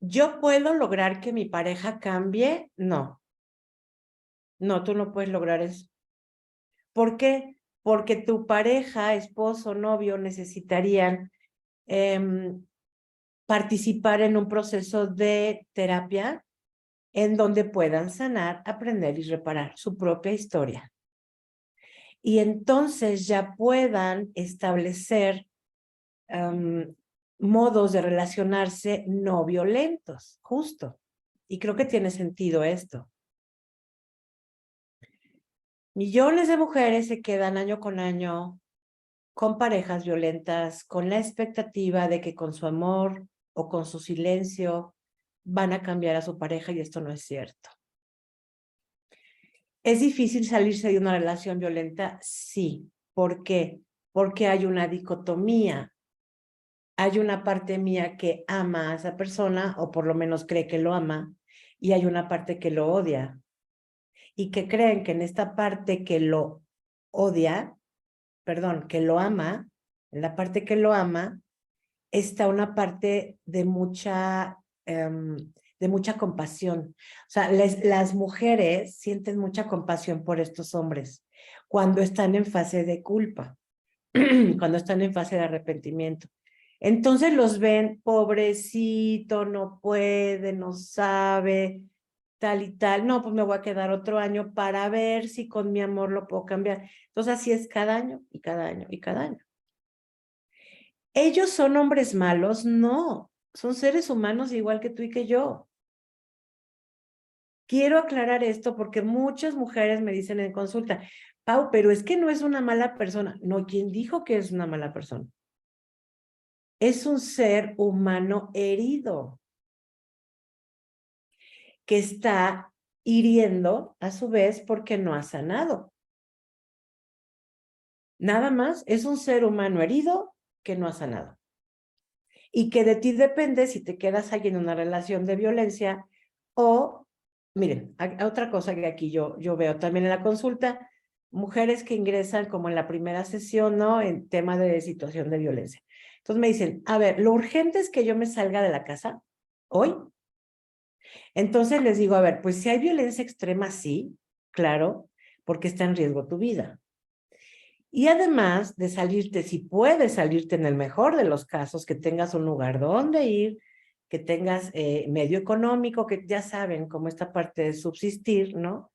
¿yo puedo lograr que mi pareja cambie? No, no, tú no puedes lograr eso. ¿Por qué? Porque tu pareja, esposo, novio, necesitarían participar en un proceso de terapia en donde puedan sanar, aprender y reparar su propia historia. Y entonces ya puedan establecer modos de relacionarse no violentos, justo. Y creo que tiene sentido esto. Millones de mujeres se quedan año con año con parejas violentas, con la expectativa de que con su amor o con su silencio van a cambiar a su pareja y esto no es cierto. ¿Es difícil salirse de una relación violenta? Sí. ¿Por qué? Porque hay una dicotomía. Hay una parte mía que ama a esa persona, o por lo menos cree que lo ama, y hay una parte que lo odia. Y que creen que en esta parte que lo odia, perdón, que lo ama, en la parte que lo ama, está una parte de mucha compasión. O sea, las mujeres sienten mucha compasión por estos hombres cuando están en fase de culpa, cuando están en fase de arrepentimiento. Entonces los ven, pobrecito, no puede, no sabe, tal y tal. No, pues me voy a quedar otro año para ver si con mi amor lo puedo cambiar. Entonces así es cada año y cada año y cada año. ¿Ellos son hombres malos? No, son seres humanos igual que tú y que yo. Quiero aclarar esto porque muchas mujeres me dicen en consulta, Pau, pero es que no es una mala persona. No, ¿quién dijo que es una mala persona? Es un ser humano herido que está hiriendo a su vez porque no ha sanado. Nada más, es un ser humano herido que no ha sanado. Y que de ti depende si te quedas ahí en una relación de violencia o, miren, otra cosa que aquí yo veo también en la consulta, mujeres que ingresan como en la primera sesión, ¿no? En tema de situación de violencia. Entonces me dicen, a ver, lo urgente es que yo me salga de la casa hoy. Entonces les digo, a ver, pues si hay violencia extrema, sí, claro, porque está en riesgo tu vida. Y además de salirte, si puedes salirte en el mejor de los casos, que tengas un lugar donde ir, que tengas medio económico, que ya saben cómo esta parte de subsistir, ¿no?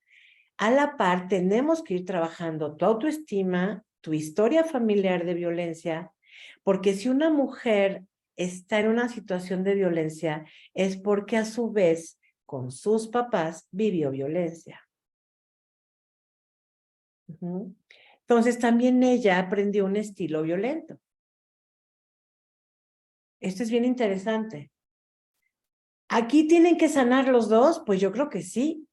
A la par, tenemos que ir trabajando tu autoestima, tu historia familiar de violencia, porque si una mujer está en una situación de violencia, es porque a su vez, con sus papás, vivió violencia. Entonces también ella aprendió un estilo violento. Esto es bien interesante. ¿Aquí tienen que sanar los dos? Pues yo creo que sí.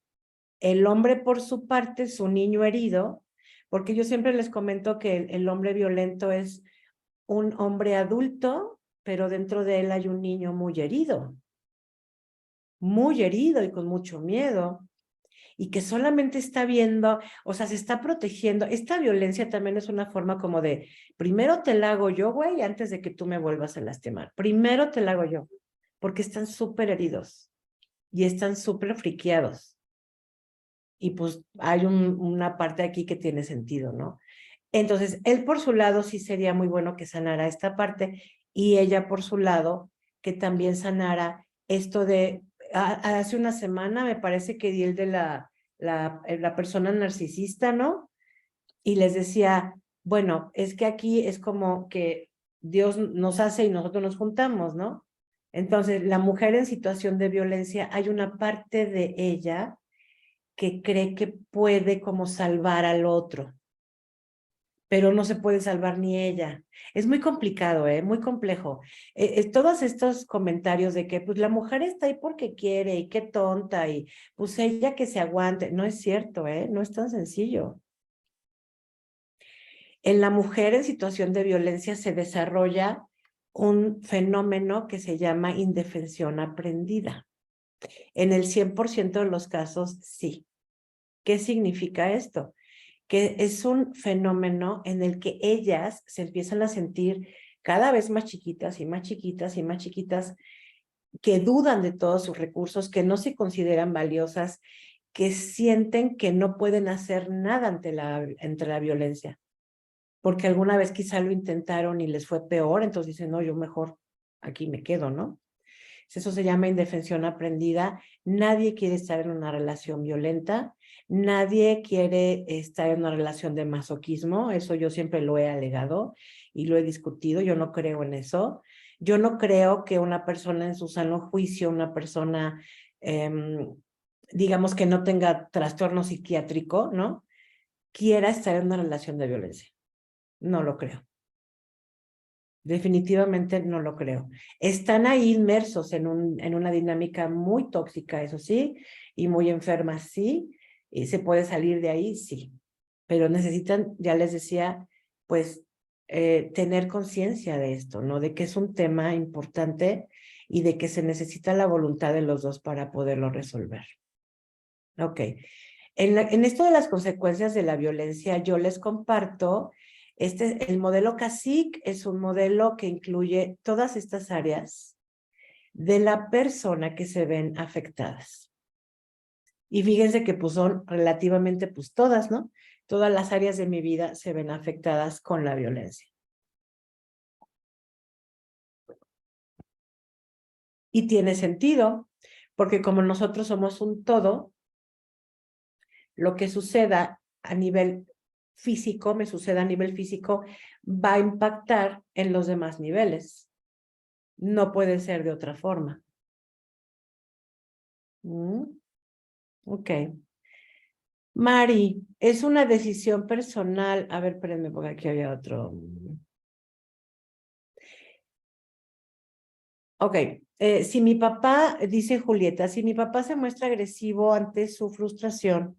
El hombre por su parte, su niño herido, porque yo siempre les comento que el hombre violento es un hombre adulto, pero dentro de él hay un niño muy herido y con mucho miedo, y que solamente está viendo, o sea, se está protegiendo. Esta violencia también es una forma como de, primero te la hago yo, güey, antes de que tú me vuelvas a lastimar. Primero te la hago yo, porque están súper heridos y están súper friqueados. Y pues hay una parte aquí que tiene sentido, ¿no? Entonces, él por su lado sí sería muy bueno que sanara esta parte y ella por su lado que también sanara esto de, hace una semana me parece que di el de la persona narcisista, ¿no? Y les decía, bueno, es que aquí es como que Dios nos hace y nosotros nos juntamos, ¿no? Entonces, la mujer en situación de violencia, hay una parte de ella que cree que puede como salvar al otro, pero no se puede salvar ni ella. Es muy complicado, muy complejo. Todos estos comentarios de que pues la mujer está ahí porque quiere y qué tonta y pues ella que se aguante, no es cierto, no es tan sencillo. En la mujer en situación de violencia se desarrolla un fenómeno que se llama indefensión aprendida. En el 100% de los casos, sí. ¿Qué significa esto? Que es un fenómeno en el que ellas se empiezan a sentir cada vez más chiquitas y más chiquitas y más chiquitas, que dudan de todos sus recursos, que no se consideran valiosas, que sienten que no pueden hacer nada ante la violencia, porque alguna vez quizá lo intentaron y les fue peor, entonces dicen, no, yo mejor aquí me quedo, ¿no? Eso se llama indefensión aprendida. Nadie quiere estar en una relación violenta, nadie quiere estar en una relación de masoquismo, eso yo siempre lo he alegado y lo he discutido, yo no creo en eso. Yo no creo que una persona en su sano juicio, una persona, digamos que no tenga trastorno psiquiátrico, ¿no? Quiera estar en una relación de violencia. No lo creo. Definitivamente no lo creo. Están ahí inmersos en una dinámica muy tóxica, eso sí, y muy enferma, sí, y se puede salir de ahí, sí, pero necesitan, ya les decía, pues tener conciencia de esto, ¿no? De que es un tema importante y de que se necesita la voluntad de los dos para poderlo resolver. Ok. En esto de las consecuencias de la violencia, yo les comparto, el modelo CASIC es un modelo que incluye todas estas áreas de la persona que se ven afectadas. Y fíjense que pues son relativamente pues todas, ¿no? Todas las áreas de mi vida se ven afectadas con la violencia. Y tiene sentido, porque como nosotros somos un todo, lo que suceda a nivel físico, me suceda a nivel físico, va a impactar en los demás niveles. No puede ser de otra forma. Ok. Mari, es una decisión personal. A ver, espérenme, porque aquí había otro. Ok. Si mi papá, dice Julieta, si mi papá se muestra agresivo ante su frustración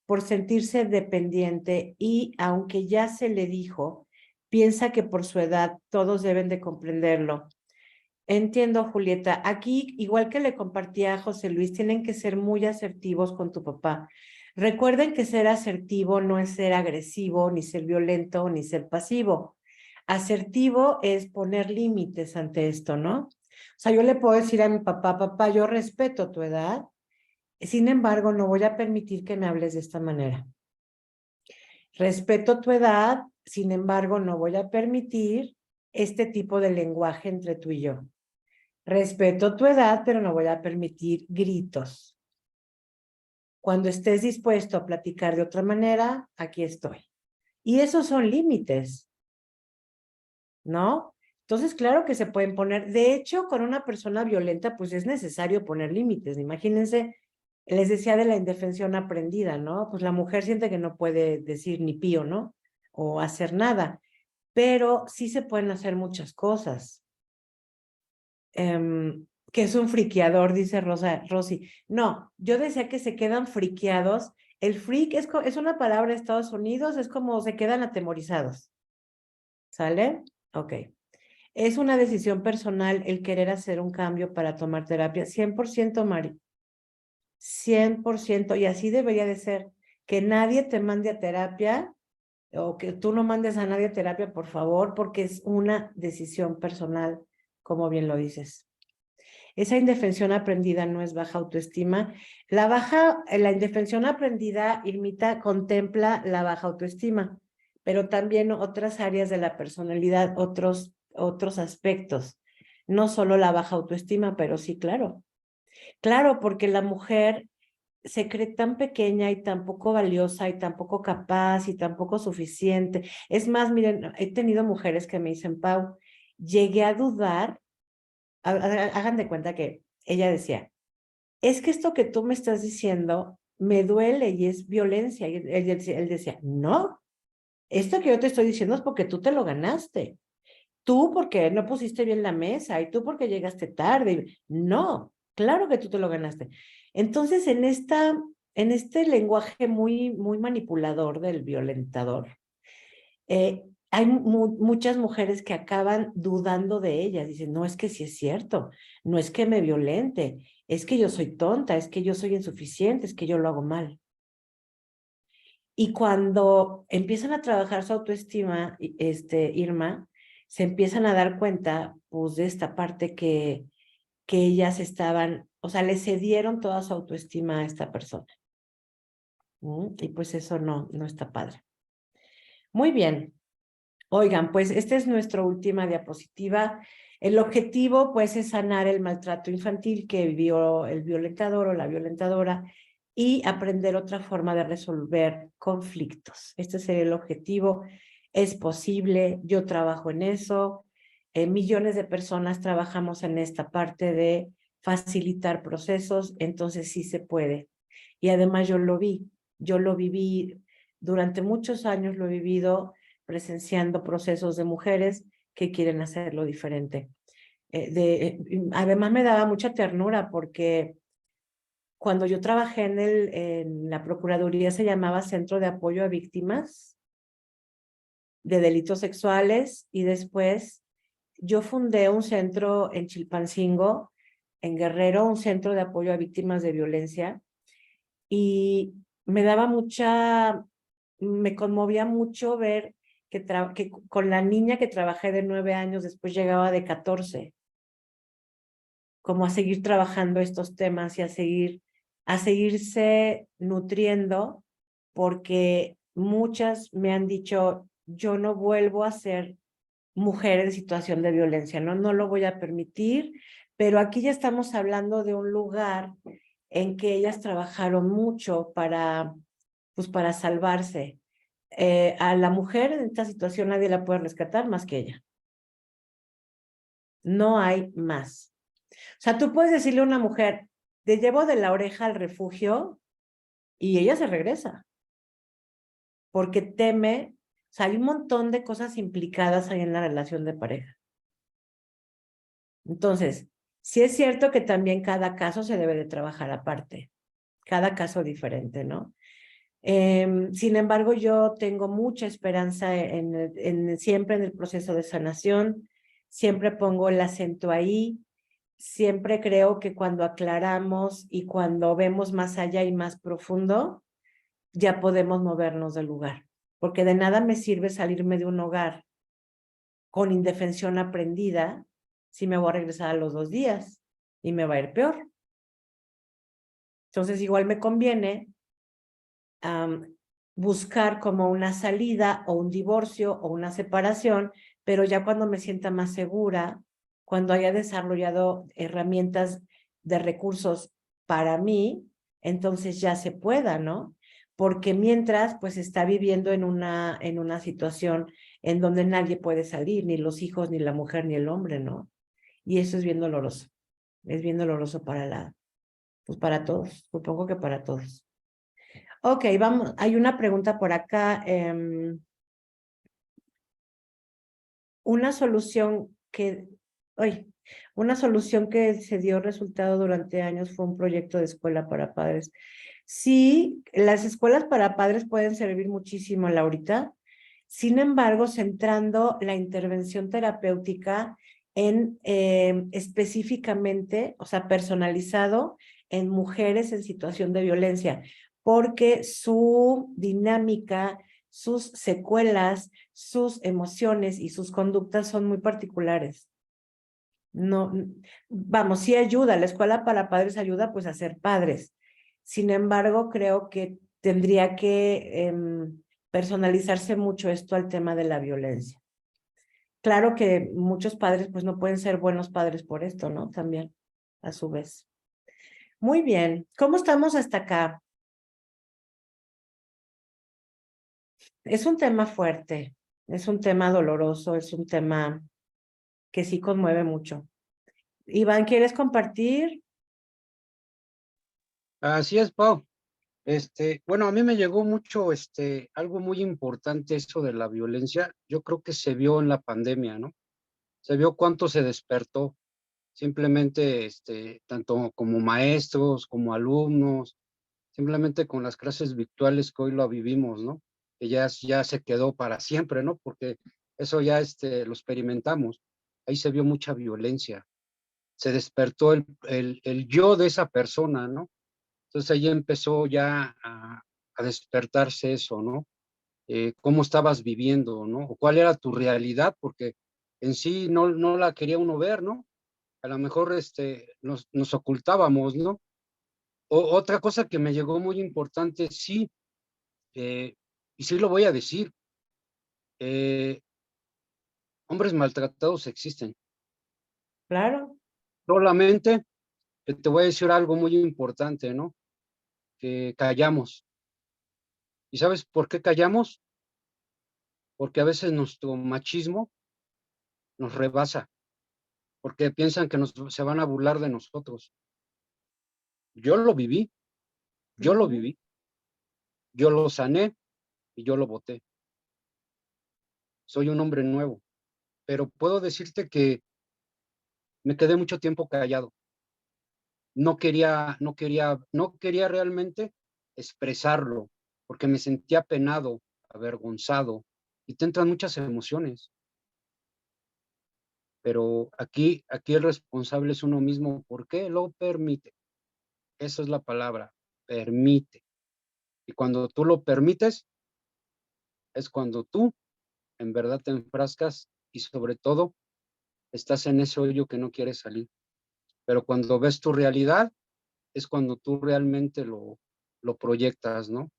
por sentirse dependiente y aunque ya se le dijo, piensa que por su edad todos deben de comprenderlo. Entiendo, Julieta. Aquí, igual que le compartía a José Luis, tienen que ser muy asertivos con tu papá. Recuerden que ser asertivo no es ser agresivo, ni ser violento, ni ser pasivo. Asertivo es poner límites ante esto, ¿no? O sea, yo le puedo decir a mi papá, papá, yo respeto tu edad, sin embargo, no voy a permitir que me hables de esta manera. Respeto tu edad, sin embargo, no voy a permitir este tipo de lenguaje entre tú y yo. Respeto tu edad, pero no voy a permitir gritos. Cuando estés dispuesto a platicar de otra manera, aquí estoy. Y esos son límites, ¿no? Entonces, claro que se pueden poner. De hecho, con una persona violenta, pues es necesario poner límites. Imagínense, les decía de la indefensión aprendida, ¿no? Pues la mujer siente que no puede decir ni pío, ¿no? O hacer nada. Pero sí se pueden hacer muchas cosas. Que es un friqueador, dice Rosy. No, yo decía que se quedan friqueados. El freak es una palabra de Estados Unidos, es como se quedan atemorizados. ¿Sale? Ok. Es una decisión personal el querer hacer un cambio para tomar terapia. 100%, Mari. 100%. Y así debería de ser. Que nadie te mande a terapia o que tú no mandes a nadie a terapia, por favor, porque es una decisión personal, como bien lo dices. Esa indefensión aprendida no es baja autoestima. La indefensión aprendida, Irmita, contempla la baja autoestima, pero también otras áreas de la personalidad, otros aspectos. No solo la baja autoestima, pero sí, claro. Claro, porque la mujer se cree tan pequeña y tan poco valiosa y tan poco capaz y tan poco suficiente. Es más, miren, he tenido mujeres que me dicen, Pau, llegué a dudar. Hagan de cuenta que ella decía, es que esto que tú me estás diciendo me duele y es violencia. Y él decía, no, esto que yo te estoy diciendo es porque tú te lo ganaste. Tú porque no pusiste bien la mesa y tú porque llegaste tarde. No, claro que tú te lo ganaste. Entonces, en este lenguaje muy manipulador del violentador, hay muchas mujeres que acaban dudando de ellas. Dicen, no, es que sí es cierto, no es que me violente, es que yo soy tonta, es que yo soy insuficiente, es que yo lo hago mal. Y cuando empiezan a trabajar su autoestima, Irma, se empiezan a dar cuenta, pues, de esta parte que ellas estaban, o sea, le cedieron toda su autoestima a esta persona. Y pues eso no está padre. Muy bien. Oigan, pues esta es nuestra última diapositiva. El objetivo, pues, es sanar el maltrato infantil que vivió el violentador o la violentadora y aprender otra forma de resolver conflictos. Este sería el objetivo. Es posible, yo trabajo en eso. Millones de personas trabajamos en esta parte de facilitar procesos, entonces sí se puede. Y además yo lo viví durante muchos años, lo he vivido presenciando procesos de mujeres que quieren hacerlo diferente. Además me daba mucha ternura porque cuando yo trabajé en la Procuraduría se llamaba Centro de Apoyo a Víctimas de Delitos Sexuales y después yo fundé un centro en Chilpancingo, en Guerrero, un centro de apoyo a víctimas de violencia y me daba me conmovía mucho ver que con la niña que trabajé de 9 años, después llegaba de 14, como a seguir trabajando estos temas y a seguirse nutriendo, porque muchas me han dicho, yo no vuelvo a ser mujer en situación de violencia, no lo voy a permitir, pero aquí ya estamos hablando de un lugar en que ellas trabajaron mucho pues para salvarse. A la mujer en esta situación nadie la puede rescatar más que ella. No hay más. O sea, tú puedes decirle a una mujer, te llevo de la oreja al refugio y ella se regresa, porque teme, o sea, hay un montón de cosas implicadas ahí en la relación de pareja. Entonces, sí es cierto que también cada caso se debe de trabajar aparte, cada caso diferente, ¿no? Sin embargo, yo tengo mucha esperanza siempre en el proceso de sanación, siempre pongo el acento ahí, siempre creo que cuando aclaramos y cuando vemos más allá y más profundo, ya podemos movernos del lugar, porque de nada me sirve salirme de un hogar con indefensión aprendida si me voy a regresar a los 2 días y me va a ir peor. Entonces, igual me conviene buscar como una salida o un divorcio o una separación, pero ya cuando me sienta más segura, cuando haya desarrollado herramientas de recursos para mí, entonces ya se pueda, ¿no? Porque mientras, pues está viviendo en una situación en donde nadie puede salir, ni los hijos, ni la mujer, ni el hombre, ¿no? Y eso es bien doloroso. Es bien doloroso pues para todos, supongo que para todos. Ok, vamos, hay una pregunta por acá. Una solución que, oye, una solución que se dio resultado durante años fue un proyecto de escuela para padres. Sí, las escuelas para padres pueden servir muchísimo, Laurita. Sin embargo, centrando la intervención terapéutica en específicamente, o sea, personalizado en mujeres en situación de violencia, porque su dinámica, sus secuelas, sus emociones y sus conductas son muy particulares. No, vamos, sí ayuda, la escuela para padres ayuda pues a ser padres. Sin embargo, creo que tendría que personalizarse mucho esto al tema de la violencia. Claro que muchos padres pues no pueden ser buenos padres por esto, ¿no? También, a su vez. Muy bien, ¿cómo estamos hasta acá? Es un tema fuerte, es un tema doloroso, es un tema que sí conmueve mucho. Iván, ¿quieres compartir? Así es, Pau. Bueno, a mí me llegó mucho, algo muy importante eso de la violencia. Yo creo que se vio en la pandemia, ¿no? Se vio cuánto se despertó. Simplemente, tanto como maestros, como alumnos, simplemente con las clases virtuales que hoy lo vivimos, ¿no? Que ya se quedó para siempre, ¿no? Porque eso ya, lo experimentamos. Ahí se vio mucha violencia. Se despertó el yo de esa persona, ¿no? Entonces ahí empezó ya a despertarse eso, ¿no? Cómo estabas viviendo, ¿no? O cuál era tu realidad, porque en sí no la quería uno ver, ¿no? A lo mejor nos ocultábamos, ¿no? Otra cosa que me llegó muy importante, sí, y sí lo voy a decir, eh, hombres maltratados existen. Claro, Solamente que te voy a decir algo muy importante, ¿no? Que callamos. ¿Y sabes por qué callamos? Porque a veces nuestro machismo nos rebasa, porque piensan que se van a burlar de nosotros. Yo lo viví, yo lo ujú, viví, yo lo sané y yo lo voté. Soy un hombre nuevo, pero puedo decirte que me quedé mucho tiempo callado. No quería realmente expresarlo, porque me sentía penado, avergonzado, y te entran muchas emociones. Pero aquí el responsable es uno mismo. ¿Por qué? Lo permite. Esa es la palabra, permite. Y cuando tú lo permites, es cuando tú en verdad te enfrascas y sobre todo estás en ese hoyo que no quieres salir. Pero cuando ves tu realidad, es cuando tú realmente lo proyectas, ¿no?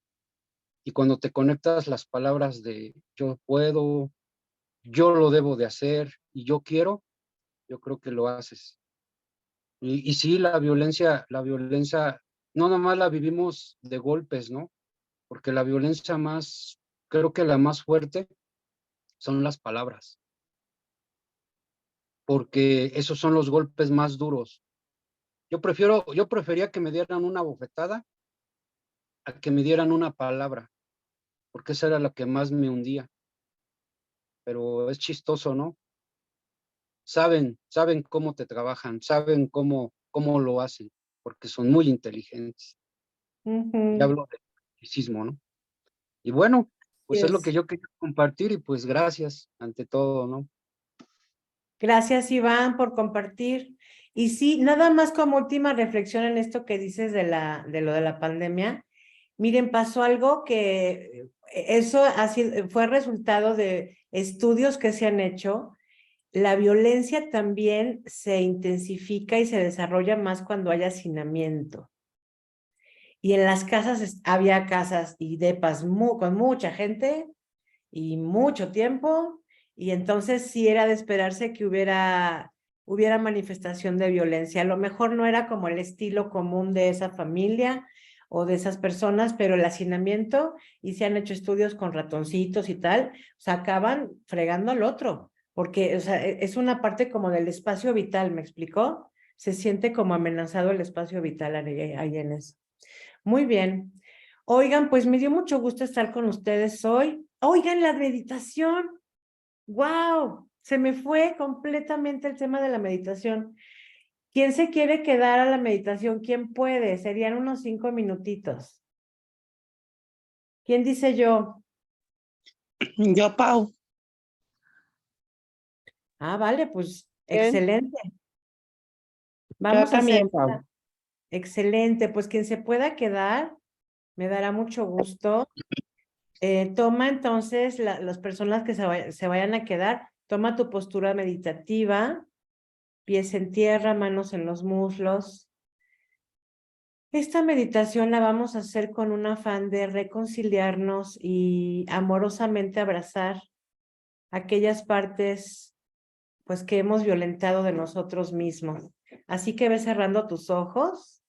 Y cuando te conectas las palabras de yo puedo, yo lo debo de hacer y yo quiero, yo creo que lo haces. Y sí, la violencia, no nomás la vivimos de golpes, ¿no? Porque la violencia más, creo que la más fuerte son las palabras, porque esos son los golpes más duros. Yo prefería que me dieran una bofetada a que me dieran una palabra, porque esa era la que más me hundía. Pero es chistoso, ¿no? Saben cómo te trabajan, saben cómo lo hacen, porque son muy inteligentes. Y Ujú. hablo de narcisismo, ¿no? Y bueno, pues es lo que Yes. yo quería compartir y pues gracias ante todo, ¿no? Gracias, Iván, por compartir. Y sí, nada más como última reflexión en esto que dices de lo de la pandemia. Miren, pasó algo que eso fue resultado de estudios que se han hecho. La violencia también se intensifica y se desarrolla más cuando hay hacinamiento. Y en las casas había casas y depas con mucha gente y mucho tiempo, y entonces sí era de esperarse que hubiera manifestación de violencia. A lo mejor no era como el estilo común de esa familia o de esas personas, pero el hacinamiento, y se han hecho estudios con ratoncitos y tal, o sea, acaban fregando al otro, porque o sea, es una parte como del espacio vital, ¿me explicó? Se siente como amenazado el espacio vital ahí en eso. Muy bien. Oigan, pues me dio mucho gusto estar con ustedes hoy. Oigan, la meditación. ¡Wow! Se me fue completamente el tema de la meditación. ¿Quién se quiere quedar a la meditación? ¿Quién puede? Serían unos 5 minutitos. ¿Quién dice yo? Yo, Pau. Ah, vale, pues Bien. excelente. Yo Vamos a hacer también, Pau. excelente. Pues quien se pueda quedar, me dará mucho gusto. Toma entonces las personas que se vayan a quedar, toma tu postura meditativa, pies en tierra, manos en los muslos. Esta meditación la vamos a hacer con un afán de reconciliarnos y amorosamente abrazar aquellas partes pues que hemos violentado de nosotros mismos. Así que ve cerrando tus ojos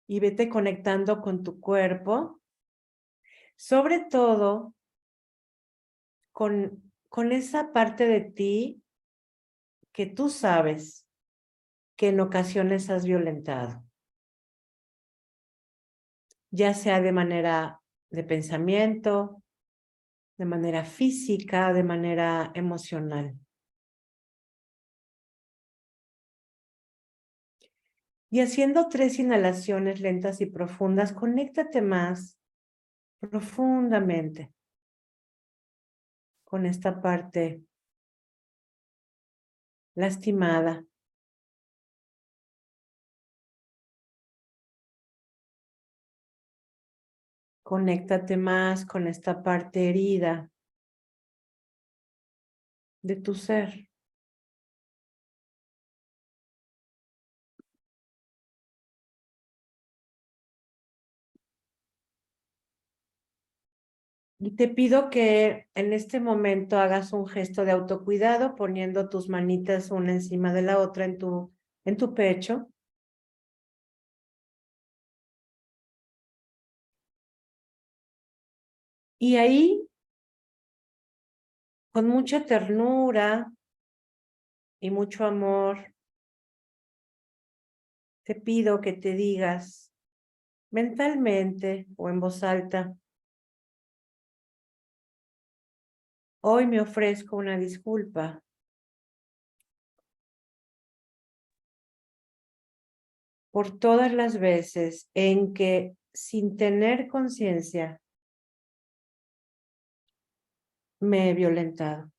y vete conectando con tu cuerpo, sobre todo con esa parte de ti que tú sabes que en ocasiones has violentado, ya sea de manera de pensamiento, de manera física, de manera emocional. Y haciendo 3 inhalaciones lentas y profundas, conéctate más profundamente con esta parte lastimada. Conéctate más con esta parte herida de tu ser. Y te pido que en este momento hagas un gesto de autocuidado poniendo tus manitas una encima de la otra en tu pecho. Y ahí, con mucha ternura y mucho amor, te pido que te digas mentalmente o en voz alta: hoy me ofrezco una disculpa por todas las veces en que, sin tener conciencia, me he violentado.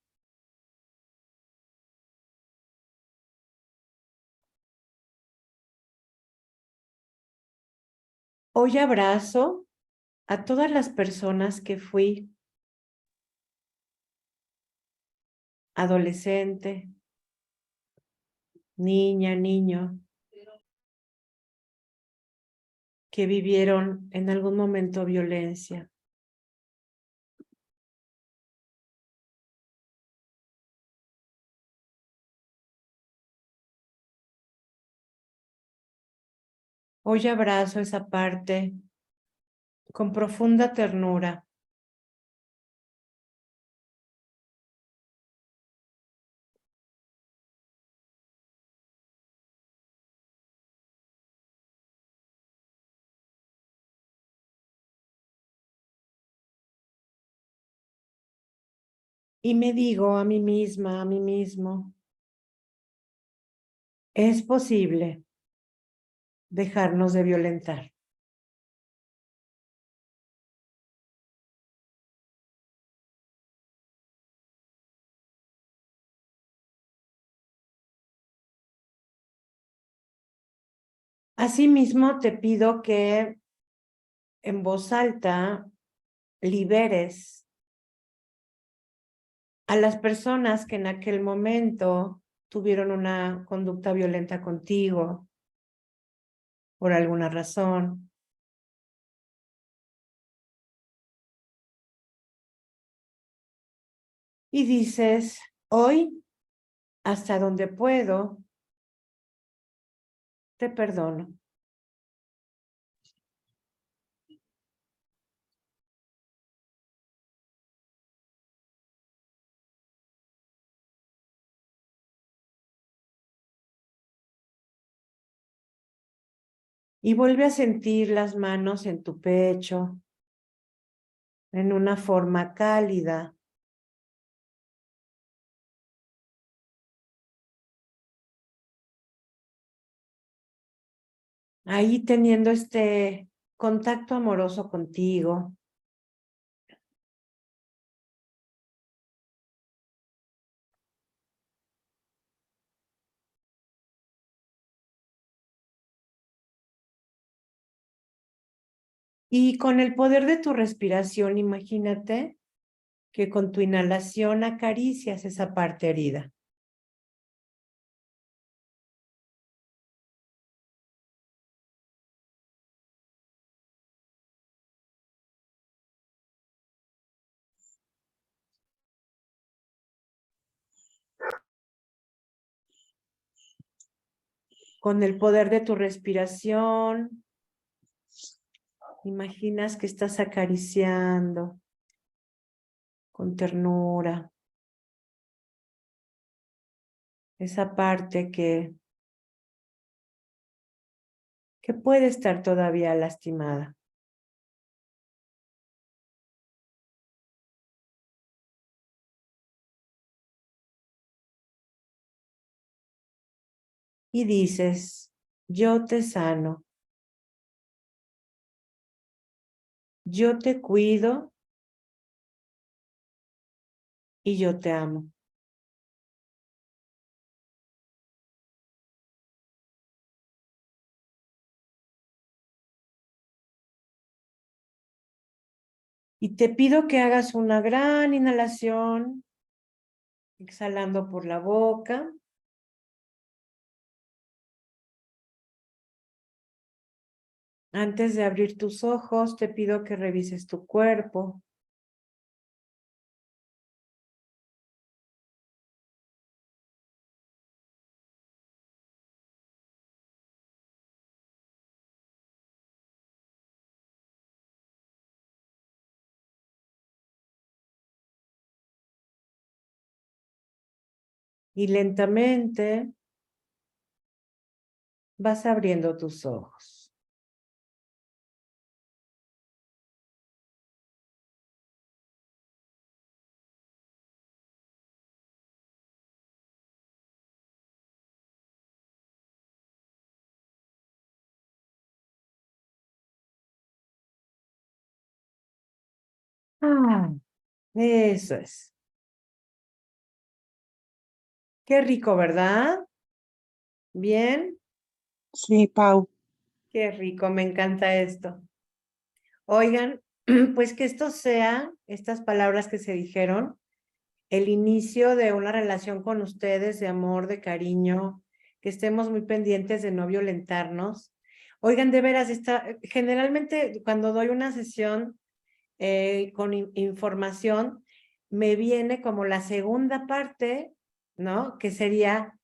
Hoy abrazo a todas las personas que fui adolescente, niña, niño, que vivieron en algún momento violencia. Hoy abrazo esa parte con profunda ternura. Y me digo a mí misma, a mí mismo, es posible dejarnos de violentar. Asimismo, te pido que en voz alta liberes a las personas que en aquel momento tuvieron una conducta violenta contigo por alguna razón. Y dices, hoy, hasta donde puedo, te perdono. Y vuelve a sentir las manos en tu pecho, en una forma cálida. Ahí teniendo este contacto amoroso contigo. Y con el poder de tu respiración, imagínate que con tu inhalación acaricias esa parte herida. Con el poder de tu respiración, imaginas que estás acariciando con ternura esa parte que puede estar todavía lastimada. Y dices, yo te sano, yo te cuido y yo te amo. Y te pido que hagas una gran inhalación, exhalando por la boca. Antes de abrir tus ojos, te pido que revises tu cuerpo. Y lentamente vas abriendo tus ojos. Ah, eso es. Qué rico, ¿verdad? Bien, Sí, Pau. qué rico, me encanta esto. Oigan, pues que esto sea, estas palabras que se dijeron, el inicio de una relación con ustedes, de amor, de cariño, que estemos muy pendientes de no violentarnos. Oigan, de veras, generalmente cuando doy una sesión con información, me viene como la segunda parte, ¿no? Que sería,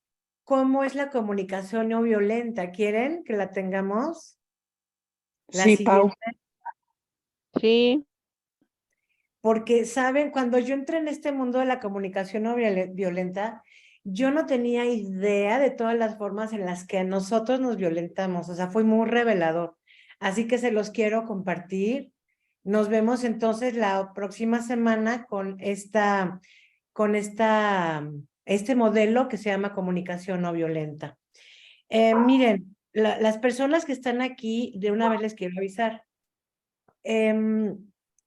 ¿cómo es la comunicación no violenta? ¿Quieren que la tengamos? La Sí, Pau. siguiente. Sí, Porque, ¿saben? Cuando yo entré en este mundo de la comunicación no violenta, yo no tenía idea de todas las formas en las que nosotros nos violentamos. O sea, fue muy revelador. Así que se los quiero compartir. Nos vemos entonces la próxima semana con este modelo que se llama comunicación no violenta. Miren, las personas que están aquí, de una vez les quiero avisar.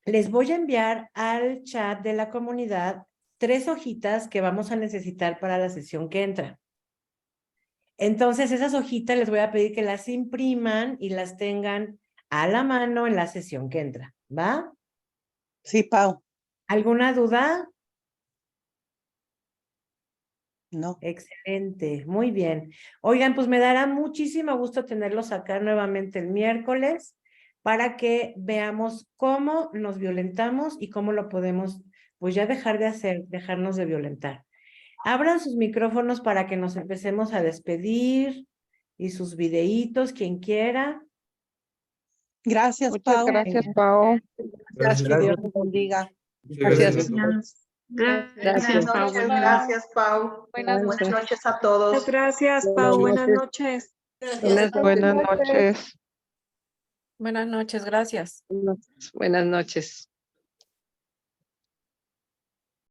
Les voy a enviar al chat de la comunidad 3 hojitas que vamos a necesitar para la sesión que entra. Entonces, esas hojitas les voy a pedir que las impriman y las tengan a la mano en la sesión que entra, ¿va? Sí, Pau. ¿Alguna duda? No. Excelente, muy bien. Oigan, pues me dará muchísimo gusto tenerlos acá nuevamente el miércoles para que veamos cómo nos violentamos y cómo lo podemos, pues ya dejar de hacer, dejarnos de violentar. Abran sus micrófonos para que nos empecemos a despedir y sus videitos, quien quiera. Gracias, muchas Pau. gracias, Pau. Gracias, que Dios te bendiga. Gracias. Gracias, Pau. Buenas Gracias, Pau. Buenas Buenas noches. noches a todos. Gracias, Pau. Buenas noches. Buenas noches. Buenas noches, gracias. Buenas noches.